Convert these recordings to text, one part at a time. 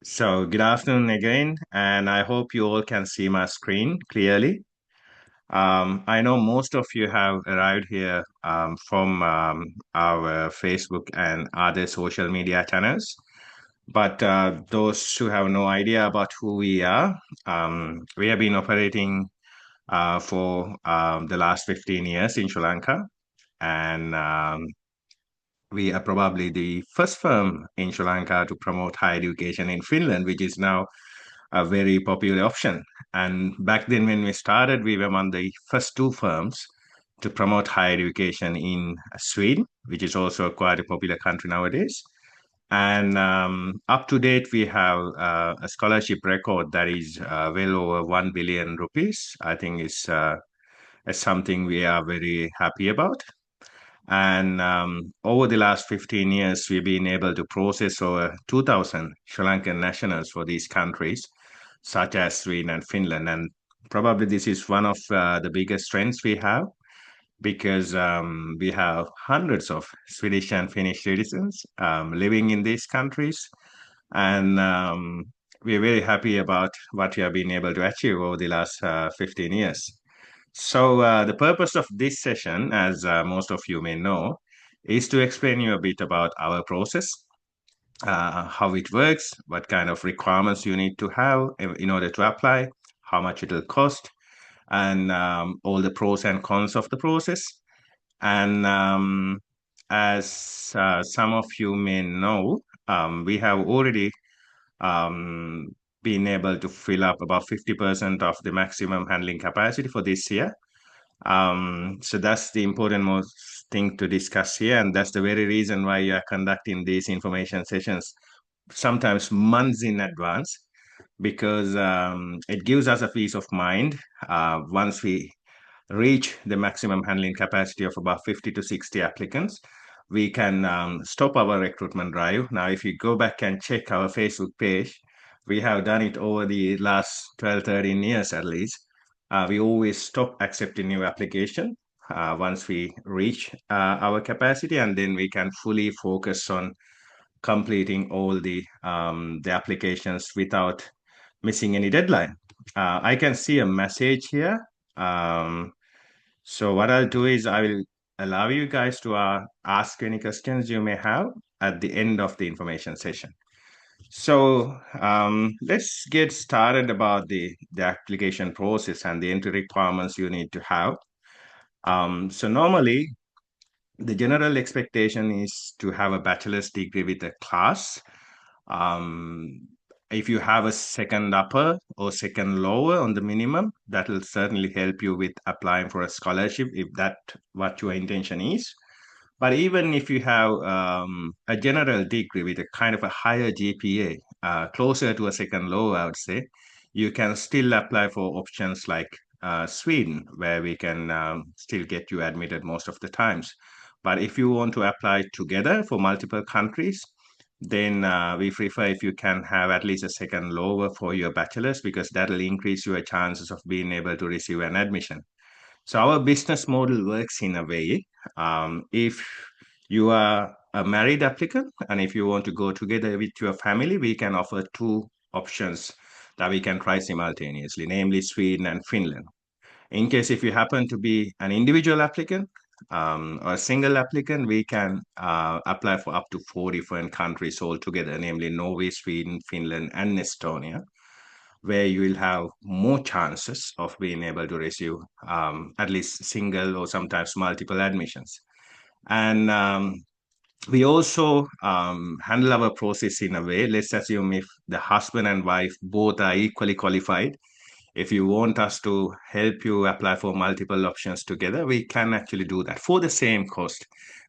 So, good afternoon again, and I hope you all can see my screen clearly. I know most of you have arrived here from our Facebook and other social media channels, but those who have no idea about who we are, we have been operating for the last 15 years in Sri Lanka, and we are probably the first firm in Sri Lanka to promote higher education in Finland, which is now a very popular option. And back then, when we started, we were one of the first two firms to promote higher education in Sweden, which is also quite a popular country nowadays. And up to date, we have a scholarship record that is well over 1 billion rupees. I think it's something we are very happy about. And over the last 15 years, we've been able to process over 2,000 Sri Lankan nationals for these countries, such as Sweden and Finland. And probably this is one of the biggest strengths we have because we have hundreds of Swedish and Finnish citizens living in these countries. And we're very happy about what we have been able to achieve over the last 15 years. So, the purpose of this session, as most of you may know, is to explain you a bit about our process, how it works, what kind of requirements you need to have in order to apply, how much it will cost, and all the pros and cons of the process. And as some of you may know, we have already um, been able to fill up about 50% of the maximum handling capacity for this year. So that's the important most thing to discuss here, and that's the very reason why you are conducting these information sessions sometimes months in advance, because it gives us a peace of mind once we reach the maximum handling capacity of about 50 to 60 applicants. We can stop our recruitment drive. Now, if you go back and check our Facebook page, we have done it over the last 12, 13 years at least. We always stop accepting new application once we reach our capacity, and then we can fully focus on completing all the applications without missing any deadline. I can see a message here. So what I'll do is I will allow you guys to ask any questions you may have at the end of the information session. So let's get started about the application process and the entry requirements you need to have. So normally, the general expectation is to have a bachelor's degree with a class. Um, if you have a second upper or second lower on the minimum, that will certainly help you with applying for a scholarship if that what your intention is. But even if you have a general degree with a kind of a higher GPA, closer to a second lower, I would say, you can still apply for options like Sweden, where we can still get you admitted most of the times. But if you want to apply together for multiple countries, then we prefer if you can have at least a second lower for your bachelor's, because that will increase your chances of being able to receive an admission. So our business model works in a way. If you are a married applicant and if you want to go together with your family, we can offer two options that we can try simultaneously, namely Sweden and Finland. In case if you happen to be an individual applicant or a single applicant, we can apply for up to 4 different countries altogether, namely Norway, Sweden, Finland, and Estonia, where you will have more chances of being able to receive at least single or sometimes multiple admissions. And we also handle our process in a way. Let's assume if the husband and wife both are equally qualified, if you want us to help you apply for multiple options together, we can actually do that for the same cost.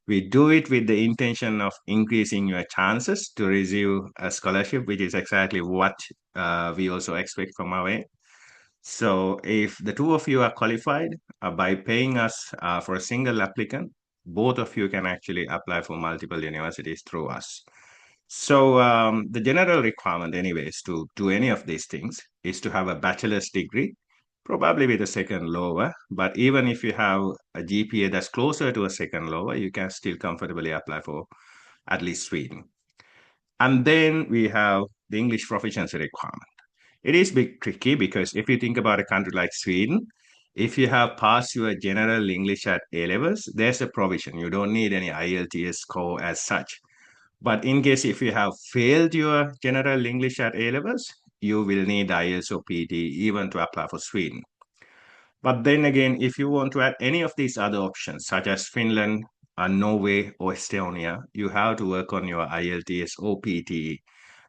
We do it with the intention of increasing your chances to receive a scholarship, which is exactly what we also expect from our end. So if the two of you are qualified by paying us for a single applicant, both of you can actually apply for multiple universities through us. So the general requirement, anyways, to do any of these things is to have a bachelor's degree, probably with a second lower. But even if you have a GPA that's closer to a second lower, you can still comfortably apply for at least Sweden. And then we have the English proficiency requirement. It is a bit tricky because if you think about a country like Sweden, if you have passed your general English at A levels, there's a provision. You don't need any IELTS score as such. But in case if you have failed your general English at A levels, you will need IELTS or PT even to apply for Sweden. But then again, if you want to add any of these other options, such as Finland, Norway, or Estonia, you have to work on your IELTS or PTE.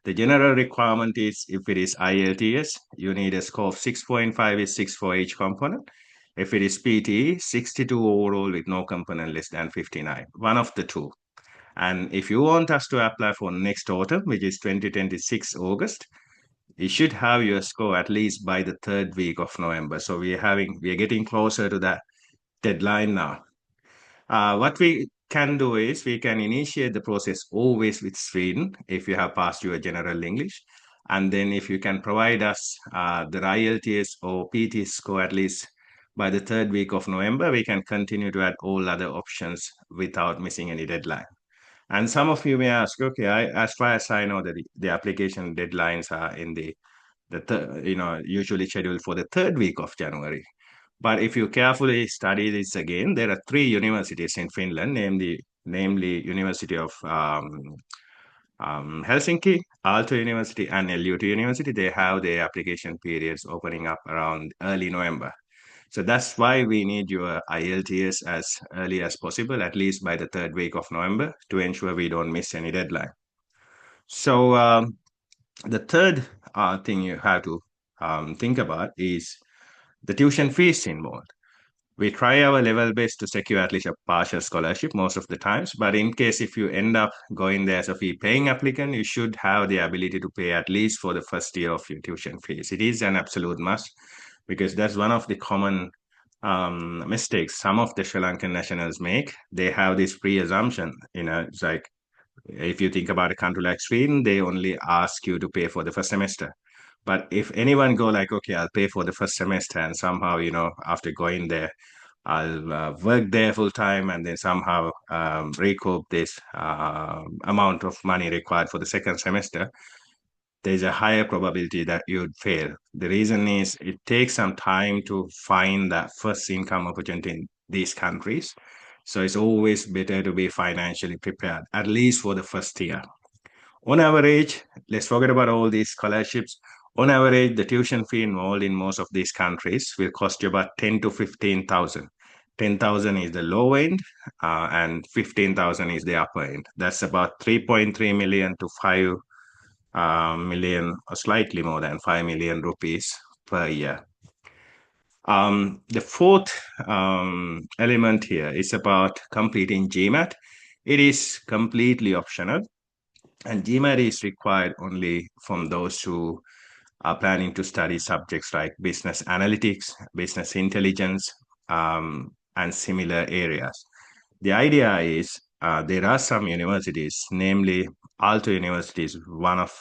The general requirement is if it is IELTS, you need a score of 6.5 is 6 for each component. If it is PTE, 62 overall with no component less than 59, one of the two. And if you want us to apply for next autumn, which is 2026 August, you should have your score at least by the third week of November. So we are getting closer to that deadline now. What we can do is we can initiate the process always with Sweden if you have passed your general English. And then if you can provide us the IELTS or PT score at least by the third week of November, we can continue to add all other options without missing any deadline. And some of you may ask, okay, as far as I know that the application deadlines are in usually scheduled for the third week of January. But if you carefully study this again, there are three universities in Finland, namely University of Helsinki, Aalto University, and LUT University. They have their application periods opening up around early November. So that's why we need your IELTS as early as possible, at least by the third week of November, to ensure we don't miss any deadline. So the third thing you have to think about is the tuition fees involved. We try our level best to secure at least a partial scholarship most of the times, but in case if you end up going there as a fee-paying applicant, you should have the ability to pay at least for the first year of your tuition fees. It is an absolute must because that's one of the common mistakes some of the Sri Lankan nationals make. They have this pre-assumption, it's like if you think about a country like Sweden, they only ask you to pay for the first semester. But if anyone go like, okay, I'll pay for the first semester and somehow, after going there, I'll work there full time and then somehow recoup this amount of money required for the second semester, there's a higher probability that you'd fail. The reason is it takes some time to find that first income opportunity in these countries. So it's always better to be financially prepared, at least for the first year. On average, let's forget about all these scholarships. On average, the tuition fee involved in most of these countries will cost you about 10 to 15,000. 10,000 is the low end, and 15,000 is the upper end. That's about 3.3 million to 5 million, or slightly more than 5 million rupees per year. The fourth element here is about completing GMAT. It is completely optional, and GMAT is required only from those who are planning to study subjects like business analytics, business intelligence, and similar areas. The idea is there are some universities, namely Aalto University is one of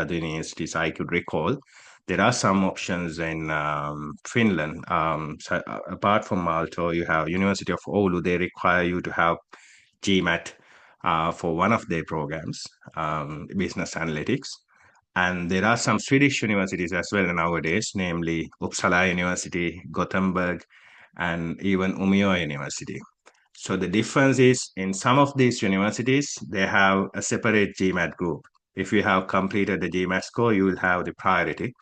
the universities I could recall. There are some options in Finland. So apart from Aalto, you have University of Oulu. They require you to have GMAT for one of their programs, business analytics. And there are some Swedish universities as well nowadays, namely Uppsala University, Gothenburg, and even Umeå University. So the difference is in some of these universities, they have a separate GMAT group. If you have completed the GMAT score, you will have the priority.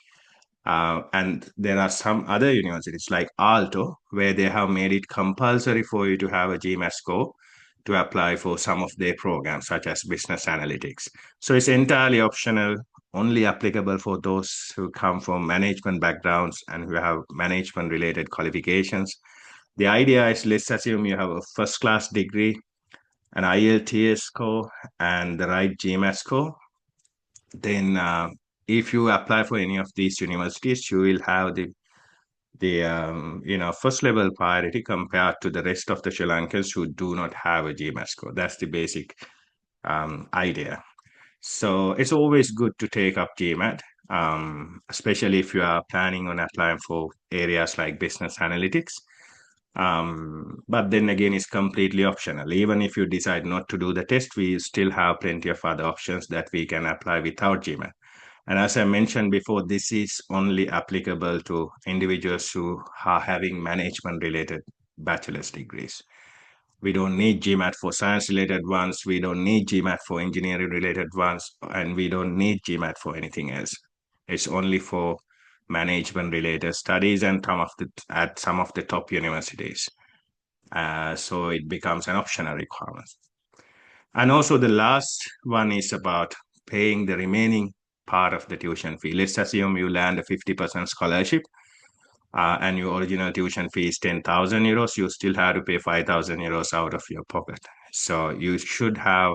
And there are some other universities like Aalto, where they have made it compulsory for you to have a GMAT score to apply for some of their programs, such as business analytics. So it's entirely optional, only applicable for those who come from management backgrounds and who have management related qualifications. The idea is, let's assume you have a first class degree, an IELTS score, and the right GMAT score. Then if you apply for any of these universities, you will have the first level priority compared to the rest of the Sri Lankans who do not have a GMAT score. That's the basic idea. So it's always good to take up GMAT, especially if you are planning on applying for areas like business analytics. But then again, it's completely optional. Even if you decide not to do the test, we still have plenty of other options that we can apply without GMAT. And as I mentioned before, this is only applicable to individuals who are having management related bachelor's degrees. We don't need GMAT for science related ones. We don't need GMAT for engineering related ones. And we don't need GMAT for anything else. It's only for management related studies and at some of the top universities. So it becomes an optional requirement. And also the last one is about paying the remaining part of the tuition fee. Let's assume you land a 50% scholarship and your original tuition fee is 10,000 euros. You still have to pay 5,000 euros out of your pocket. So you should have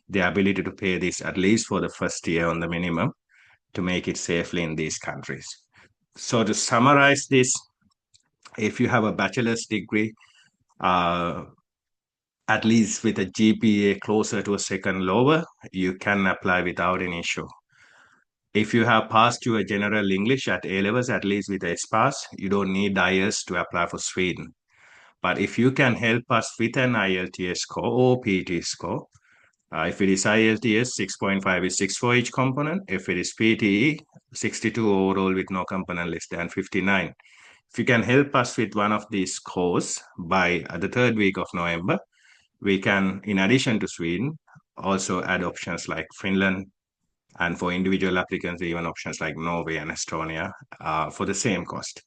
the ability to pay this at least for the first year on the minimum to make it safely in these countries. So to summarize this, if you have a bachelor's degree, uh, at least with a GPA closer to a second lower, you can apply without any issue. If you have passed your general English at A levels, at least with S pass, you don't need IELTS to apply for Sweden. But if you can help us with an IELTS score or PT score, if it is IELTS, 6.5 is 6 for each component. If it is PTE, 62 overall with no component less than 59. If you can help us with one of these scores by the third week of November, we can, in addition to Sweden, also add options like Finland, and for individual applicants, even options like Norway and Estonia for the same cost.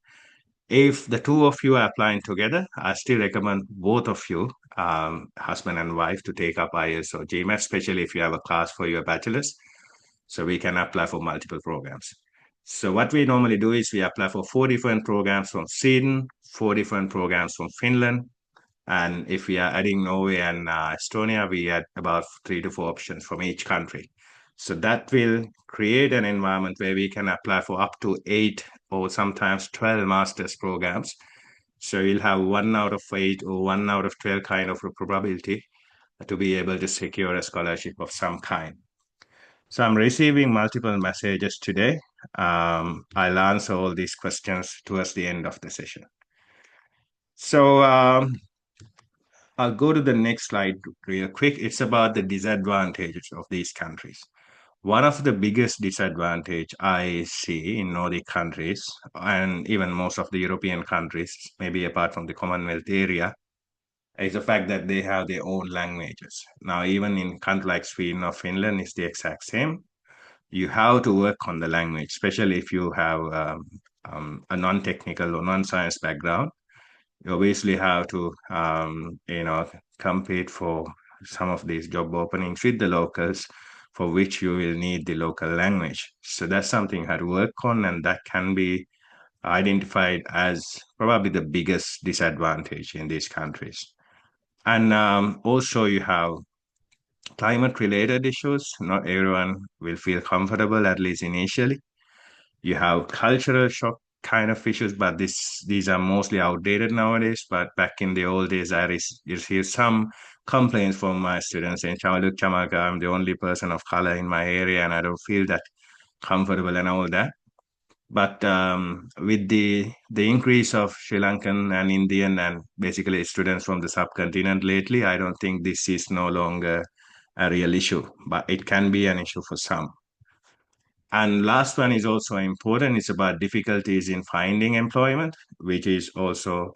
If the two of you are applying together, I still recommend both of you, husband and wife, to take up IELTS or GMAT, especially if you have a class for your bachelor's. So we can apply for multiple programs. So what we normally do is we apply for 4 different programs from Sweden, 4 different programs from Finland, and if we are adding Norway and Estonia, we add about 3 to 4 options from each country. So that will create an environment where we can apply for up to 8 or sometimes 12 master's programs. So you'll have 1 out of 8 or 1 out of 12 kind of a probability to be able to secure a scholarship of some kind. So I'm receiving multiple messages today. I'll answer all these questions towards the end of the session. So I'll go to the next slide real quick. It's about the disadvantages of these countries. One of the biggest disadvantage I see in Nordic countries and even most of the European countries, maybe apart from the Commonwealth area, is the fact that they have their own languages. Now, even in countries like Sweden or Finland, it's the exact same. You have to work on the language, especially if you have a non-technical or non-science background. You obviously have to, compete for some of these job openings with the locals, for which you will need the local language. So that's something you have to work on, and that can be identified as probably the biggest disadvantage in these countries. And also, you have climate related issues. Not everyone will feel comfortable, at least initially. You have cultural shock kind of issues, but these are mostly outdated nowadays. But back in the old days, I received some complaints from my students saying, "Look, Chamaka, I'm the only person of color in my area, and I don't feel that comfortable and all that." But with the increase of Sri Lankan and Indian and basically students from the subcontinent lately, I don't think this is no longer a real issue, but it can be an issue for some. And last one is also important. It's about difficulties in finding employment, which is also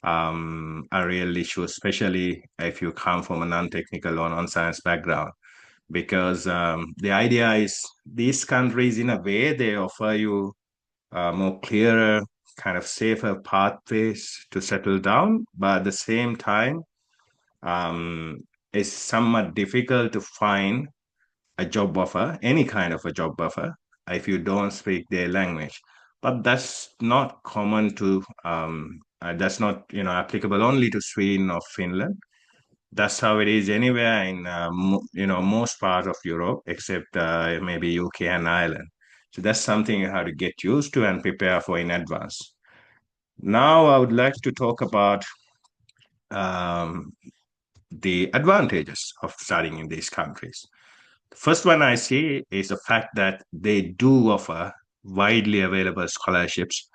a real issue, especially if you come from a non-technical or non-science background. Because the idea is these countries, in a way, they offer you more clearer, kind of safer pathways to settle down, but at the same time, it's somewhat difficult to find a job offer, any kind of a job offer, if you don't speak their language. But that's not common to, that's not, applicable only to Sweden or Finland. That's how it is anywhere in, most parts of Europe, except maybe UK and Ireland. So that's something you have to get used to and prepare for in advance. Now I would like to talk about um, the advantages of studying in these countries. First one I see is the fact that they do offer widely available scholarships.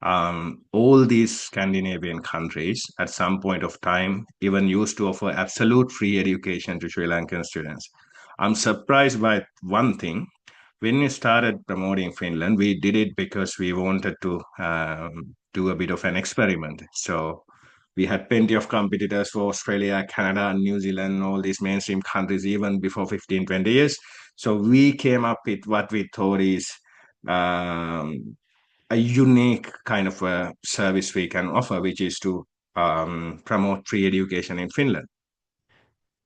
All these Scandinavian countries at some point of time even used to offer absolute free education to Sri Lankan students. I'm surprised by one thing. when we started promoting Finland, we did it because we wanted to do a bit of an experiment. So we had plenty of competitors for Australia, Canada, New Zealand, all these mainstream countries, even before 15, 20 years. So we came up with what we thought is a unique kind of a service we can offer, which is to promote free education in Finland.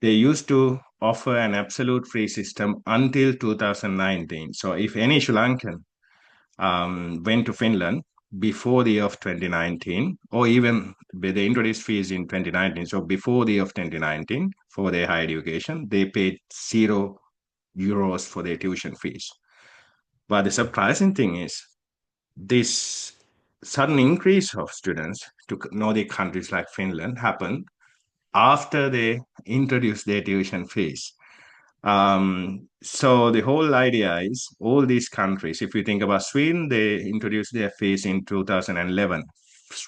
They used to offer an absolute free system until 2019. So if any Sri Lankan went to Finland before the year of 2019, or even they introduced fees in 2019. So before the year of 2019, for their higher education, they paid €0 for their tuition fees. But the surprising thing is this sudden increase of students to Nordic countries like Finland happened after they introduced their tuition fees. So the whole idea is all these countries, if you think about Sweden, they introduced their fees in 2011.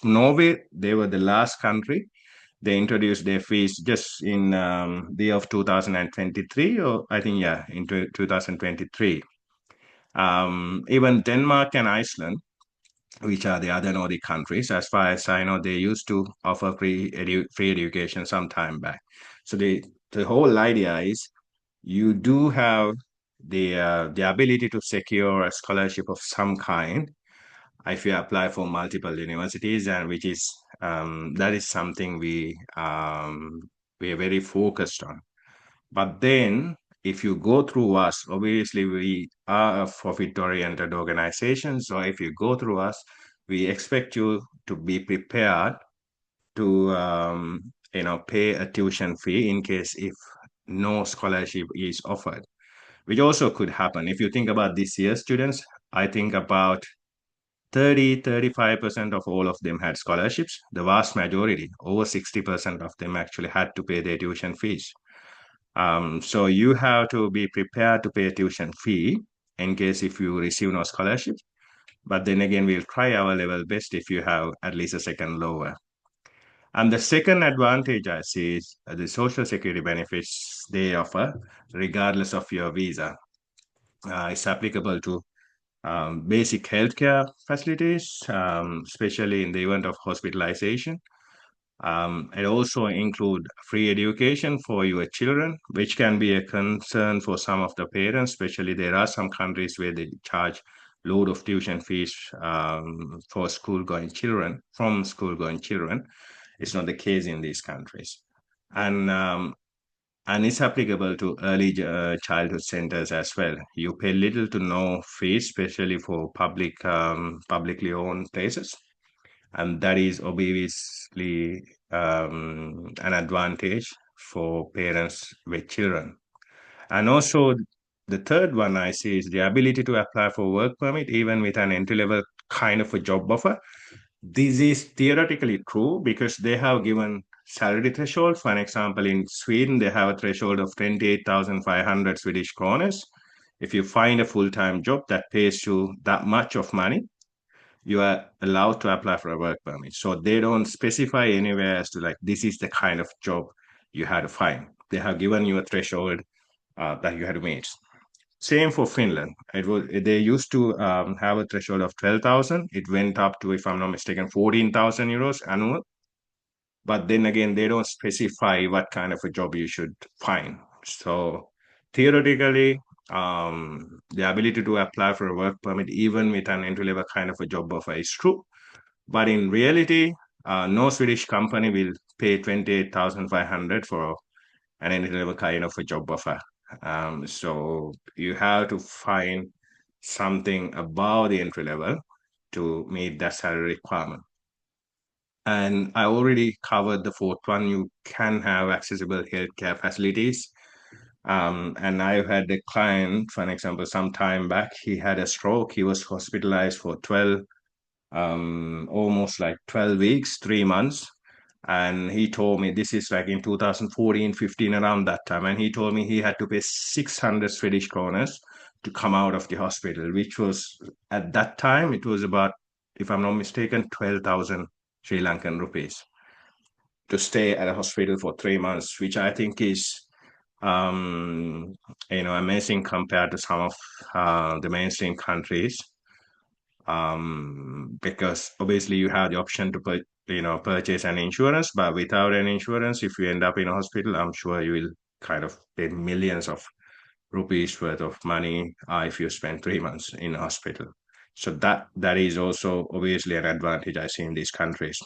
Norway, they were the last country. They introduced their fees just in the year of 2023, or I think, yeah, in 2023. Even Denmark and Iceland, which are the other Nordic countries, as far as I know, they used to offer free education some time back. So the whole idea is you do have the ability to secure a scholarship of some kind if you apply for multiple universities, and which is that is something we are very focused on. But then, if you go through us, obviously we are a profit-oriented organization. So if you go through us, we expect you to be prepared to pay a tuition fee in case if no scholarship is offered, which also could happen. If you think about this year's students, I think about 35% of all of them had scholarships. The vast majority, over 60% of them actually had to pay their tuition fees. So you have to be prepared to pay a tuition fee in case if you receive no scholarship. But then again, we'll try our level best if you have at least a second lower. And the second advantage I see is the social security benefits they offer, regardless of your visa. It's applicable to basic healthcare facilities, especially in the event of hospitalization. It also include free education for your children, which can be a concern for some of the parents, especially there are some countries where they charge load of tuition fees for school-going children, from school-going children. It's not the case in these countries. And it's applicable to early childhood centers as well. You pay little to no fees, especially for publicly owned places. And that is obviously an advantage for parents with children. And also, the third one I see is the ability to apply for work permit, even with an entry level kind of a job offer. This is theoretically true because they have given salary threshold. For an example, in Sweden, they have a threshold of 28,500 Swedish kroners. If you find a full-time job that pays you that much of money, you are allowed to apply for a work permit. So they don't specify anywhere as to like, this is the kind of job you had to find. They have given you a threshold that you had to meet. Same for Finland. They used to have a threshold of 12,000. It went up to, if I'm not mistaken, 14,000 euros annual. But then again, they don't specify what kind of a job you should find. So theoretically, the ability to apply for a work permit, even with an entry-level kind of a job offer, is true. But in reality, no Swedish company will pay 28,500 for an entry-level kind of a job offer. So you have to find something above the entry level to meet that salary requirement. And I already covered the fourth one. You can have accessible healthcare facilities. And I had a client, for an example, some time back, he had a stroke. He was hospitalized for 12, almost like 12 weeks, 3 months. And he told me this is like in 2014, 15, around that time. And he told me he had to pay 600 Swedish kroners to come out of the hospital, which was at that time, it was about, if I'm not mistaken, 12,000 Sri Lankan rupees to stay at a hospital for 3 months, which I think is um, amazing compared to some of the mainstream countries. Because obviously you have the option to purchase an insurance, but without an insurance, if you end up in a hospital, I'm sure you will kind of pay millions of rupees worth of money if you spend 3 months in a hospital. So that is also obviously an advantage I see in these countries.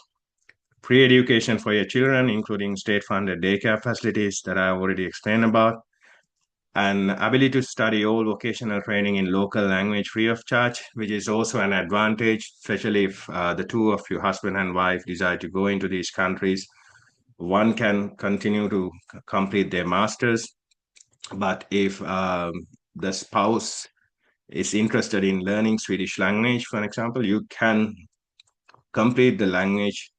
Free education for your children, including state-funded daycare facilities that I already explained about, and ability to study all vocational training in local language free of charge, which is also an advantage, especially if the two of you, husband and wife, decide to go into these countries. One can continue to complete their masters, but if the spouse is interested in learning Swedish language, for example, you can complete the language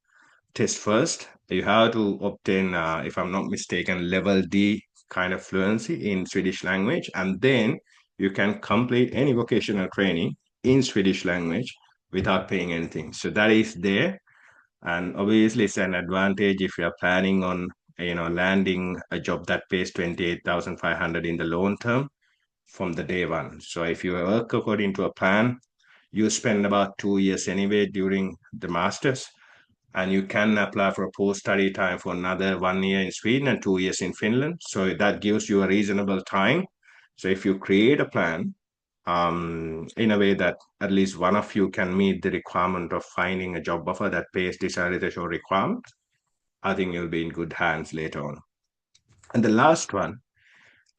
test first. You have to obtain, if I'm not mistaken, level D kind of fluency in Swedish language, and then you can complete any vocational training in Swedish language without paying anything. So that is there, and obviously it's an advantage if you are planning on landing a job that pays 28,500 in the long term from the day one. So if you work according to a plan, you spend about 2 years anyway during the masters, and you can apply for a post-study time for another 1 year in Sweden and 2 years in Finland. So that gives you a reasonable time. So if you create a plan in a way that at least one of you can meet the requirement of finding a job offer that pays desired threshold requirement, I think you'll be in good hands later on. And the last one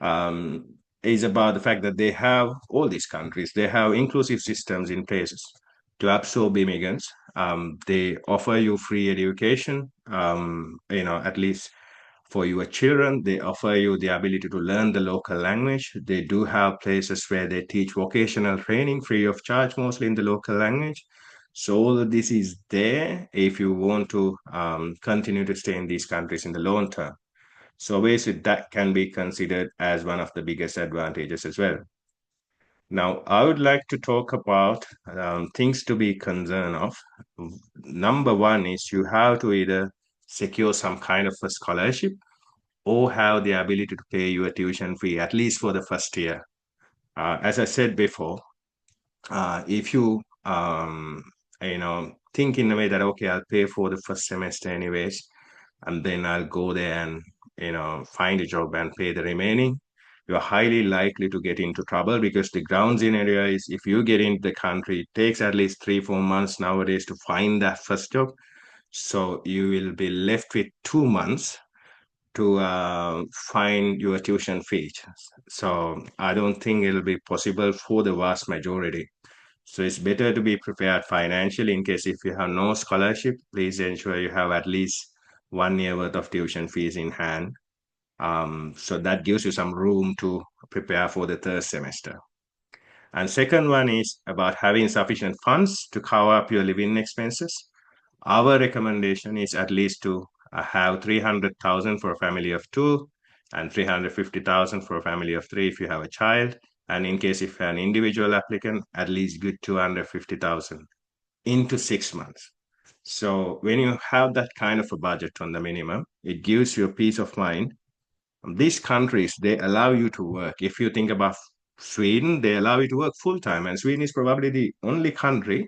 um, is about the fact that they have all these countries, they have inclusive systems in places to absorb immigrants. They offer you free education, at least for your children. They offer you the ability to learn the local language. They do have places where they teach vocational training free of charge, mostly in the local language. So all of this is there if you want to continue to stay in these countries in the long term. So basically, that can be considered as one of the biggest advantages as well. Now, I would like to talk about things to be concerned of. Number one is you have to either secure some kind of a scholarship or have the ability to pay your tuition fee, at least for the first year. As I said before, if you think in a way that okay, I'll pay for the first semester anyways, and then I'll go there and find a job and pay the remaining, you're highly likely to get into trouble, because the ground scenario is if you get into the country, it takes at least 3-4 months nowadays to find that first job. So you will be left with 2 months to find your tuition fee. So I don't think it'll be possible for the vast majority. So it's better to be prepared financially in case if you have no scholarship, please ensure you have at least 1 year worth of tuition fees in hand. So that gives you some room to prepare for the third semester. And second one is about having sufficient funds to cover up your living expenses. Our recommendation is at least to have 300,000 for a family of two and 350,000 for a family of three if you have a child. And in case if you're an individual applicant, at least good 250,000 into 6 months. So when you have that kind of a budget on the minimum, it gives you a peace of mind. These countries, they allow you to work. If you think about Sweden, they allow you to work full time. And Sweden is probably the only country.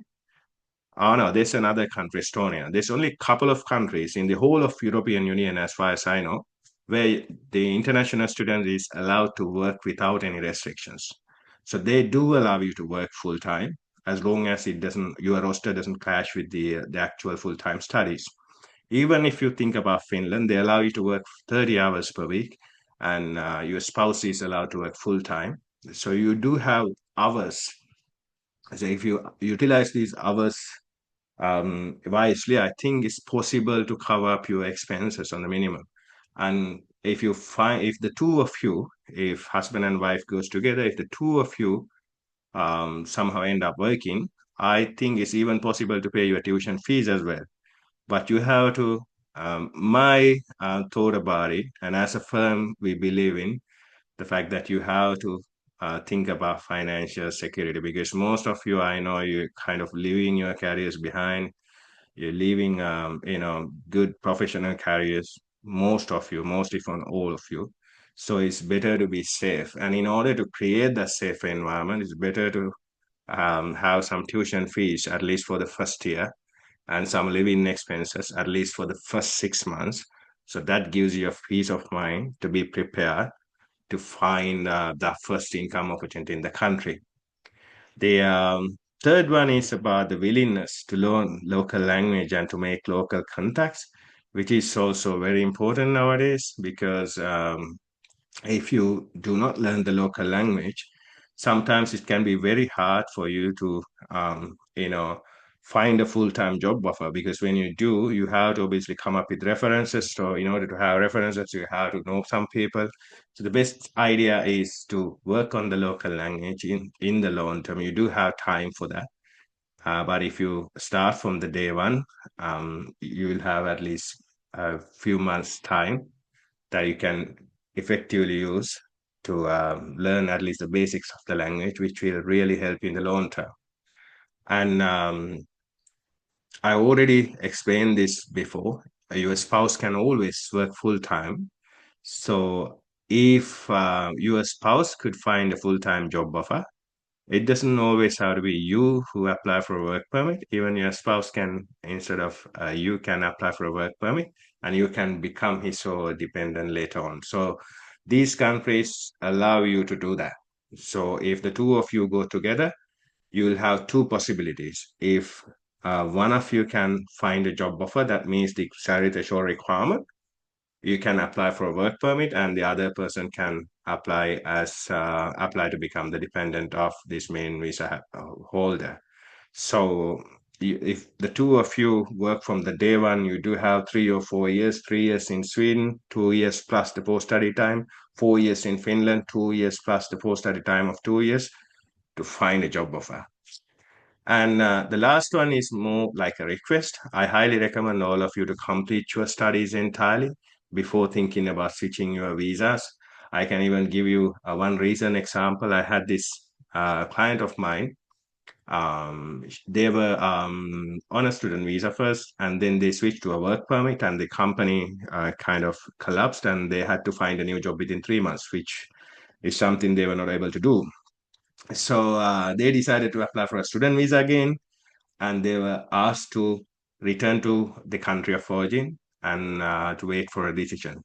Oh no, there's another country, Estonia. There's only a couple of countries in the whole of European Union, as far as I know, where the international student is allowed to work without any restrictions. So they do allow you to work full time as long as it doesn't your roster doesn't clash with the actual full time studies. Even if you think about Finland, they allow you to work 30 hours per week, and your spouse is allowed to work full time. So you do have hours. So if you utilize these hours wisely, I think it's possible to cover up your expenses on the minimum. And if the two of you, if husband and wife goes together, if the two of you somehow end up working, I think it's even possible to pay your tuition fees as well. But you have to, my thought about it, and as a firm, we believe in the fact that you have to think about financial security, because most of you, I know, you kind of leaving your careers behind. You're leaving, good professional careers. Most of you, most if not all of you. So it's better to be safe. And in order to create that safe environment, it's better to have some tuition fees, at least for the first year, and some living expenses, at least for the first 6 months. So that gives you a peace of mind to be prepared to find that first income opportunity in the country. The third one is about the willingness to learn local language and to make local contacts, which is also very important nowadays because if you do not learn the local language, sometimes it can be very hard for you to, find a full-time job offer because when you do, you have to obviously come up with references. So in order to have references, you have to know some people. So the best idea is to work on the local language in the long term. You do have time for that. But if you start from the day one, you will have at least a few months time that you can effectively use to learn at least the basics of the language, which will really help you in the long term. And I already explained this before. Your spouse can always work full time. So if your spouse could find a full time job offer, it doesn't always have to be you who apply for a work permit. Even your spouse can, instead of you can apply for a work permit and you can become his or her dependent later on. So these countries allow you to do that. So if the two of you go together, you will have two possibilities. If one of you can find a job offer that meets the salary threshold requirement, you can apply for a work permit and the other person can apply to become the dependent of this main visa holder. So if the two of you work from the day one, you do have 3 or 4 years, 3 years in Sweden, 2 years plus the post-study time, 4 years in Finland, 2 years plus the post-study time of 2 years to find a job offer. And the last one is more like a request. I highly recommend all of you to complete your studies entirely before thinking about switching your visas. I can even give you one recent example. I had this client of mine. They were on a student visa first, and then they switched to a work permit, and the company kind of collapsed, and they had to find a new job within 3 months, which is something they were not able to do. So they decided to apply for a student visa again, and they were asked to return to the country of origin and to wait for a decision.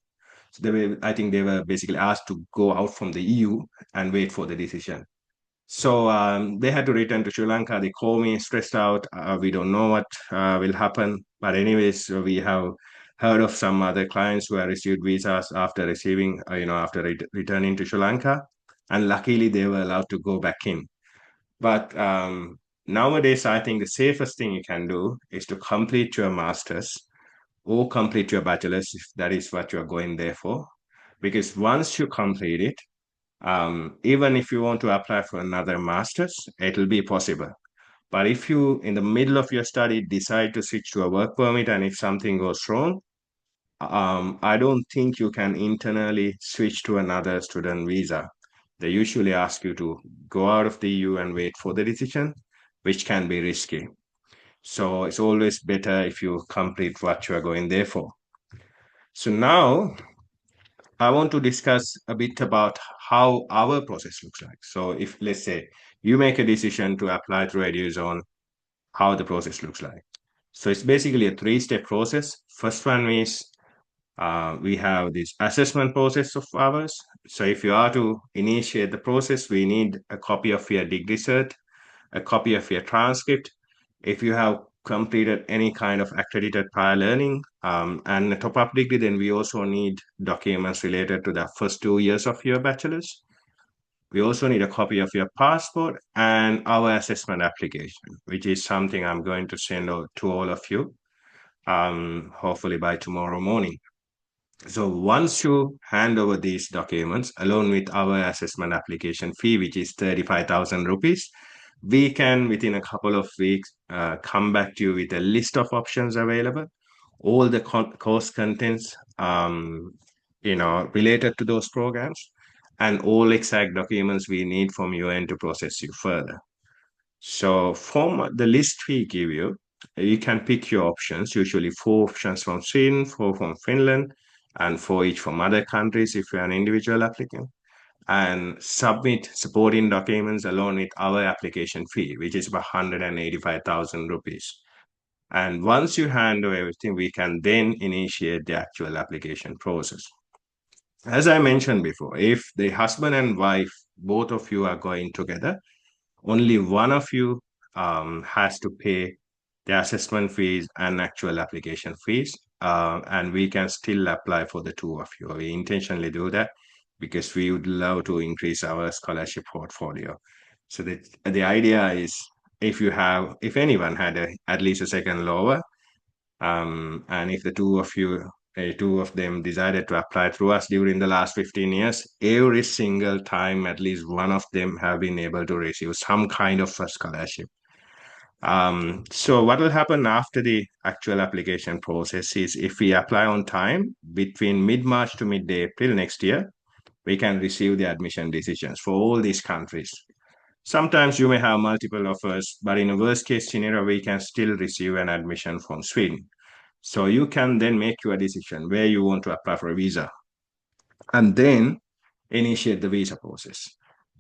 So I think they were basically asked to go out from the EU and wait for the decision. So they had to return to Sri Lanka. They called me stressed out. We don't know what will happen. But anyways, we have heard of some other clients who have received visas after receiving, after returning to Sri Lanka. And luckily, they were allowed to go back in. But nowadays, I think the safest thing you can do is to complete your master's or complete your bachelor's if that is what you're going there for. Because once you complete it, even if you want to apply for another master's, it will be possible. But if you, in the middle of your study, decide to switch to a work permit and if something goes wrong, I don't think you can internally switch to another student visa. They usually ask you to go out of the EU and wait for the decision, which can be risky. So it's always better if you complete what you are going there for. So now I want to discuss a bit about how our process looks like. So if let's say you make a decision to apply through Eduzone, how the process looks like. So it's basically a three-step process. First one is we have this assessment process of ours. So if you are to initiate the process, we need a copy of your degree cert, a copy of your transcript. If you have completed any kind of accredited prior learning and a top-up degree, then we also need documents related to the first 2 years of your bachelor's. We also need a copy of your passport and our assessment application, which is something I'm going to send out to all of you, hopefully by tomorrow morning. So once you hand over these documents along with our assessment application fee, which is 35,000 rupees, we can within a couple of weeks come back to you with a list of options available, all the course contents, related to those programs, and all exact documents we need from your end to process you further. So from the list we give you, you can pick your options, usually 4 options from Sweden, 4 from Finland, and 4 each from other countries if you're an individual applicant, and submit supporting documents along with our application fee, which is about 185,000 rupees. And once you handle everything, we can then initiate the actual application process. As I mentioned before, if the husband and wife, both of you are going together, only one of you has to pay the assessment fees and actual application fees, and we can still apply for the two of you. We intentionally do that because we would love to increase our scholarship portfolio. So the idea is if anyone had at least a second lower, and if the two of them decided to apply through us during the last 15 years, every single time, at least one of them have been able to receive some kind of a scholarship. So what will happen after the actual application process is if we apply on time between mid-March to mid-April next year, we can receive the admission decisions for all these countries. Sometimes you may have multiple offers, but in a worst case scenario, we can still receive an admission from Sweden. So you can then make your decision where you want to apply for a visa and then initiate the visa process.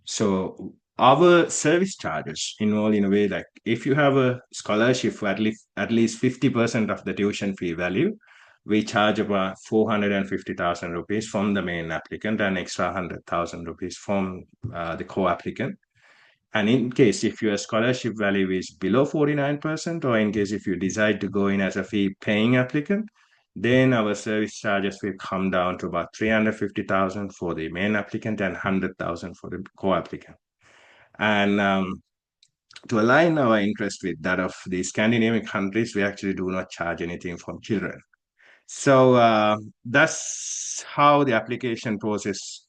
So our service charges involve in a way like if you have a scholarship for at least 50% of the tuition fee value, we charge about 450,000 rupees from the main applicant and extra 100,000 rupees from the co-applicant. And in case if your scholarship value is below 49%, or in case if you decide to go in as a fee paying applicant, then our service charges will come down to about 350,000 for the main applicant and 100,000 for the co-applicant. And to align our interest with that of the Scandinavian countries, we actually do not charge anything from children. So that's how the application process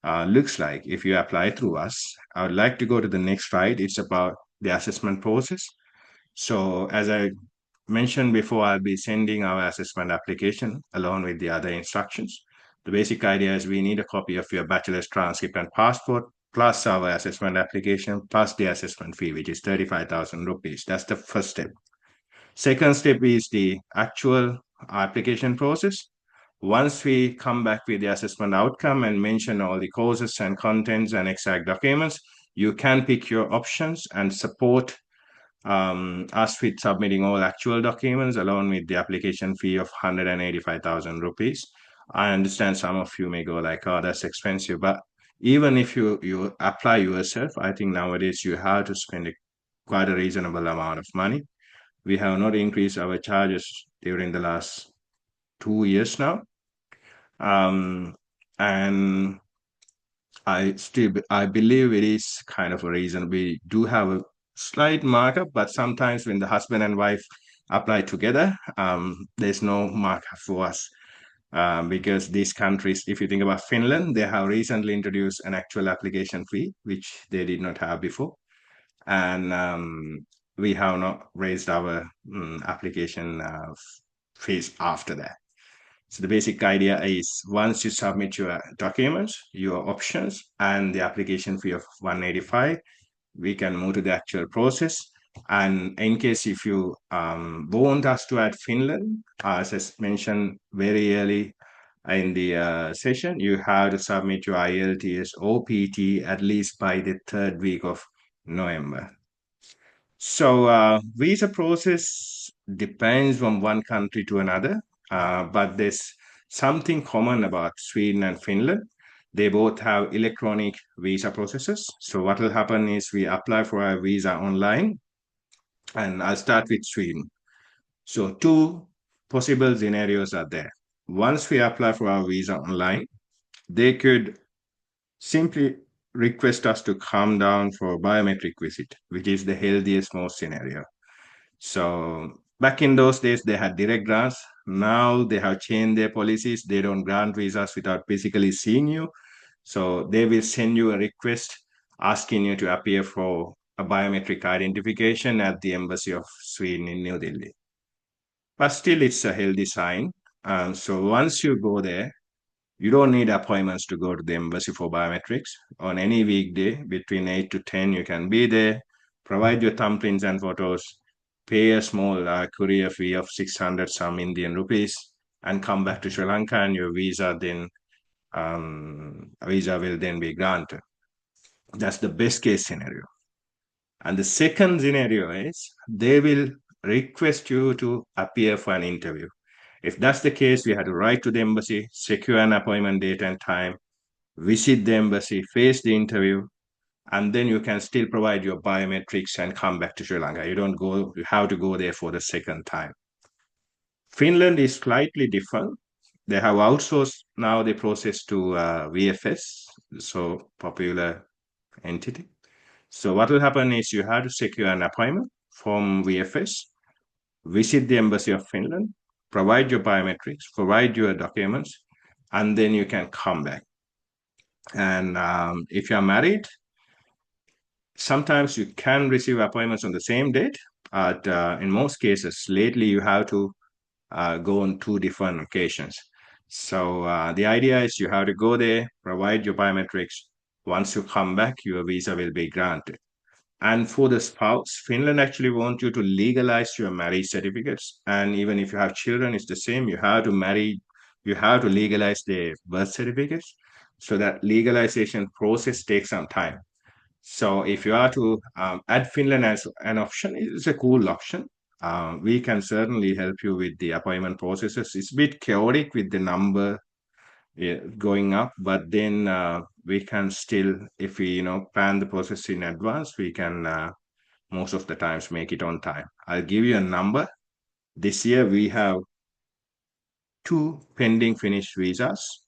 looks like if you apply through us. I would like to go to the next slide. It's about the assessment process. So as I mentioned before, I'll be sending our assessment application along with the other instructions. The basic idea is we need a copy of your bachelor's transcript and passport, plus our assessment application, plus the assessment fee, which is 35,000 rupees. That's the first step. Second step is the actual application process. Once we come back with the assessment outcome and mention all the courses and contents and exact documents, you can pick your options and support us with submitting all actual documents along with the application fee of 185,000 rupees. I understand some of you may go like, oh, that's expensive. But even if you apply yourself, I think nowadays you have to spend quite a reasonable amount of money. We have not increased our charges during the last 2 years now. And I believe it is kind of a reason. We do have a slight markup, but sometimes when the husband and wife apply together, there's no markup for us. Because these countries, if you think about Finland, they have recently introduced an actual application fee, which they did not have before. And we have not raised our application fees after that. So the basic idea is once you submit your documents, your options, and the application fee of 185, we can move to the actual process. And in case if you want us to add Finland, as I mentioned very early in the session, you have to submit your IELTS OPT at least by the third week of November. So visa process depends from one country to another, but there's something common about Sweden and Finland. They both have electronic visa processes. So what will happen is we apply for our visa online, and I'll start with Sweden. So two possible scenarios are there. Once we apply for our visa online, they could simply request us to come down for a biometric visit, which is the healthiest most scenario. So back in those days, they had direct grants. Now they have changed their policies. They don't grant visas without physically seeing you. So they will send you a request asking you to appear for a biometric identification at the Embassy of Sweden in New Delhi. But still, it's a healthy sign. So once you go there, you don't need appointments to go to the embassy for biometrics. On any weekday between 8 to 10, you can be there, provide your thumbprints and photos, pay a small courier fee of 600 some Indian rupees, and come back to Sri Lanka, and your visa will then be granted. That's the best case scenario. And the second scenario is they will request you to appear for an interview. If that's the case, we have to write to the embassy, secure an appointment date and time, visit the embassy, face the interview, and then you can still provide your biometrics and come back to Sri Lanka. You have to go there for the second time. Finland is slightly different. They have outsourced now the process to VFS, so popular entity. So what will happen is you have to secure an appointment from VFS, visit the Embassy of Finland, provide your biometrics, provide your documents, and then you can come back. And if you're married, sometimes you can receive appointments on the same date, but in most cases, lately you have to go on two different occasions. So the idea is you have to go there, provide your biometrics. Once you come back, your visa will be granted. And for the spouse, Finland actually wants you to legalize your marriage certificates. And even if you have children, it's the same. You have to legalize the birth certificates. So that legalization process takes some time. So if you are to add Finland as an option, it's a cool option. We can certainly help you with the appointment processes. It's a bit chaotic with the number going up, but then we can still, if we plan the process in advance, we can most of the times make it on time. I'll give you a number. This year we have two pending Finnish visas,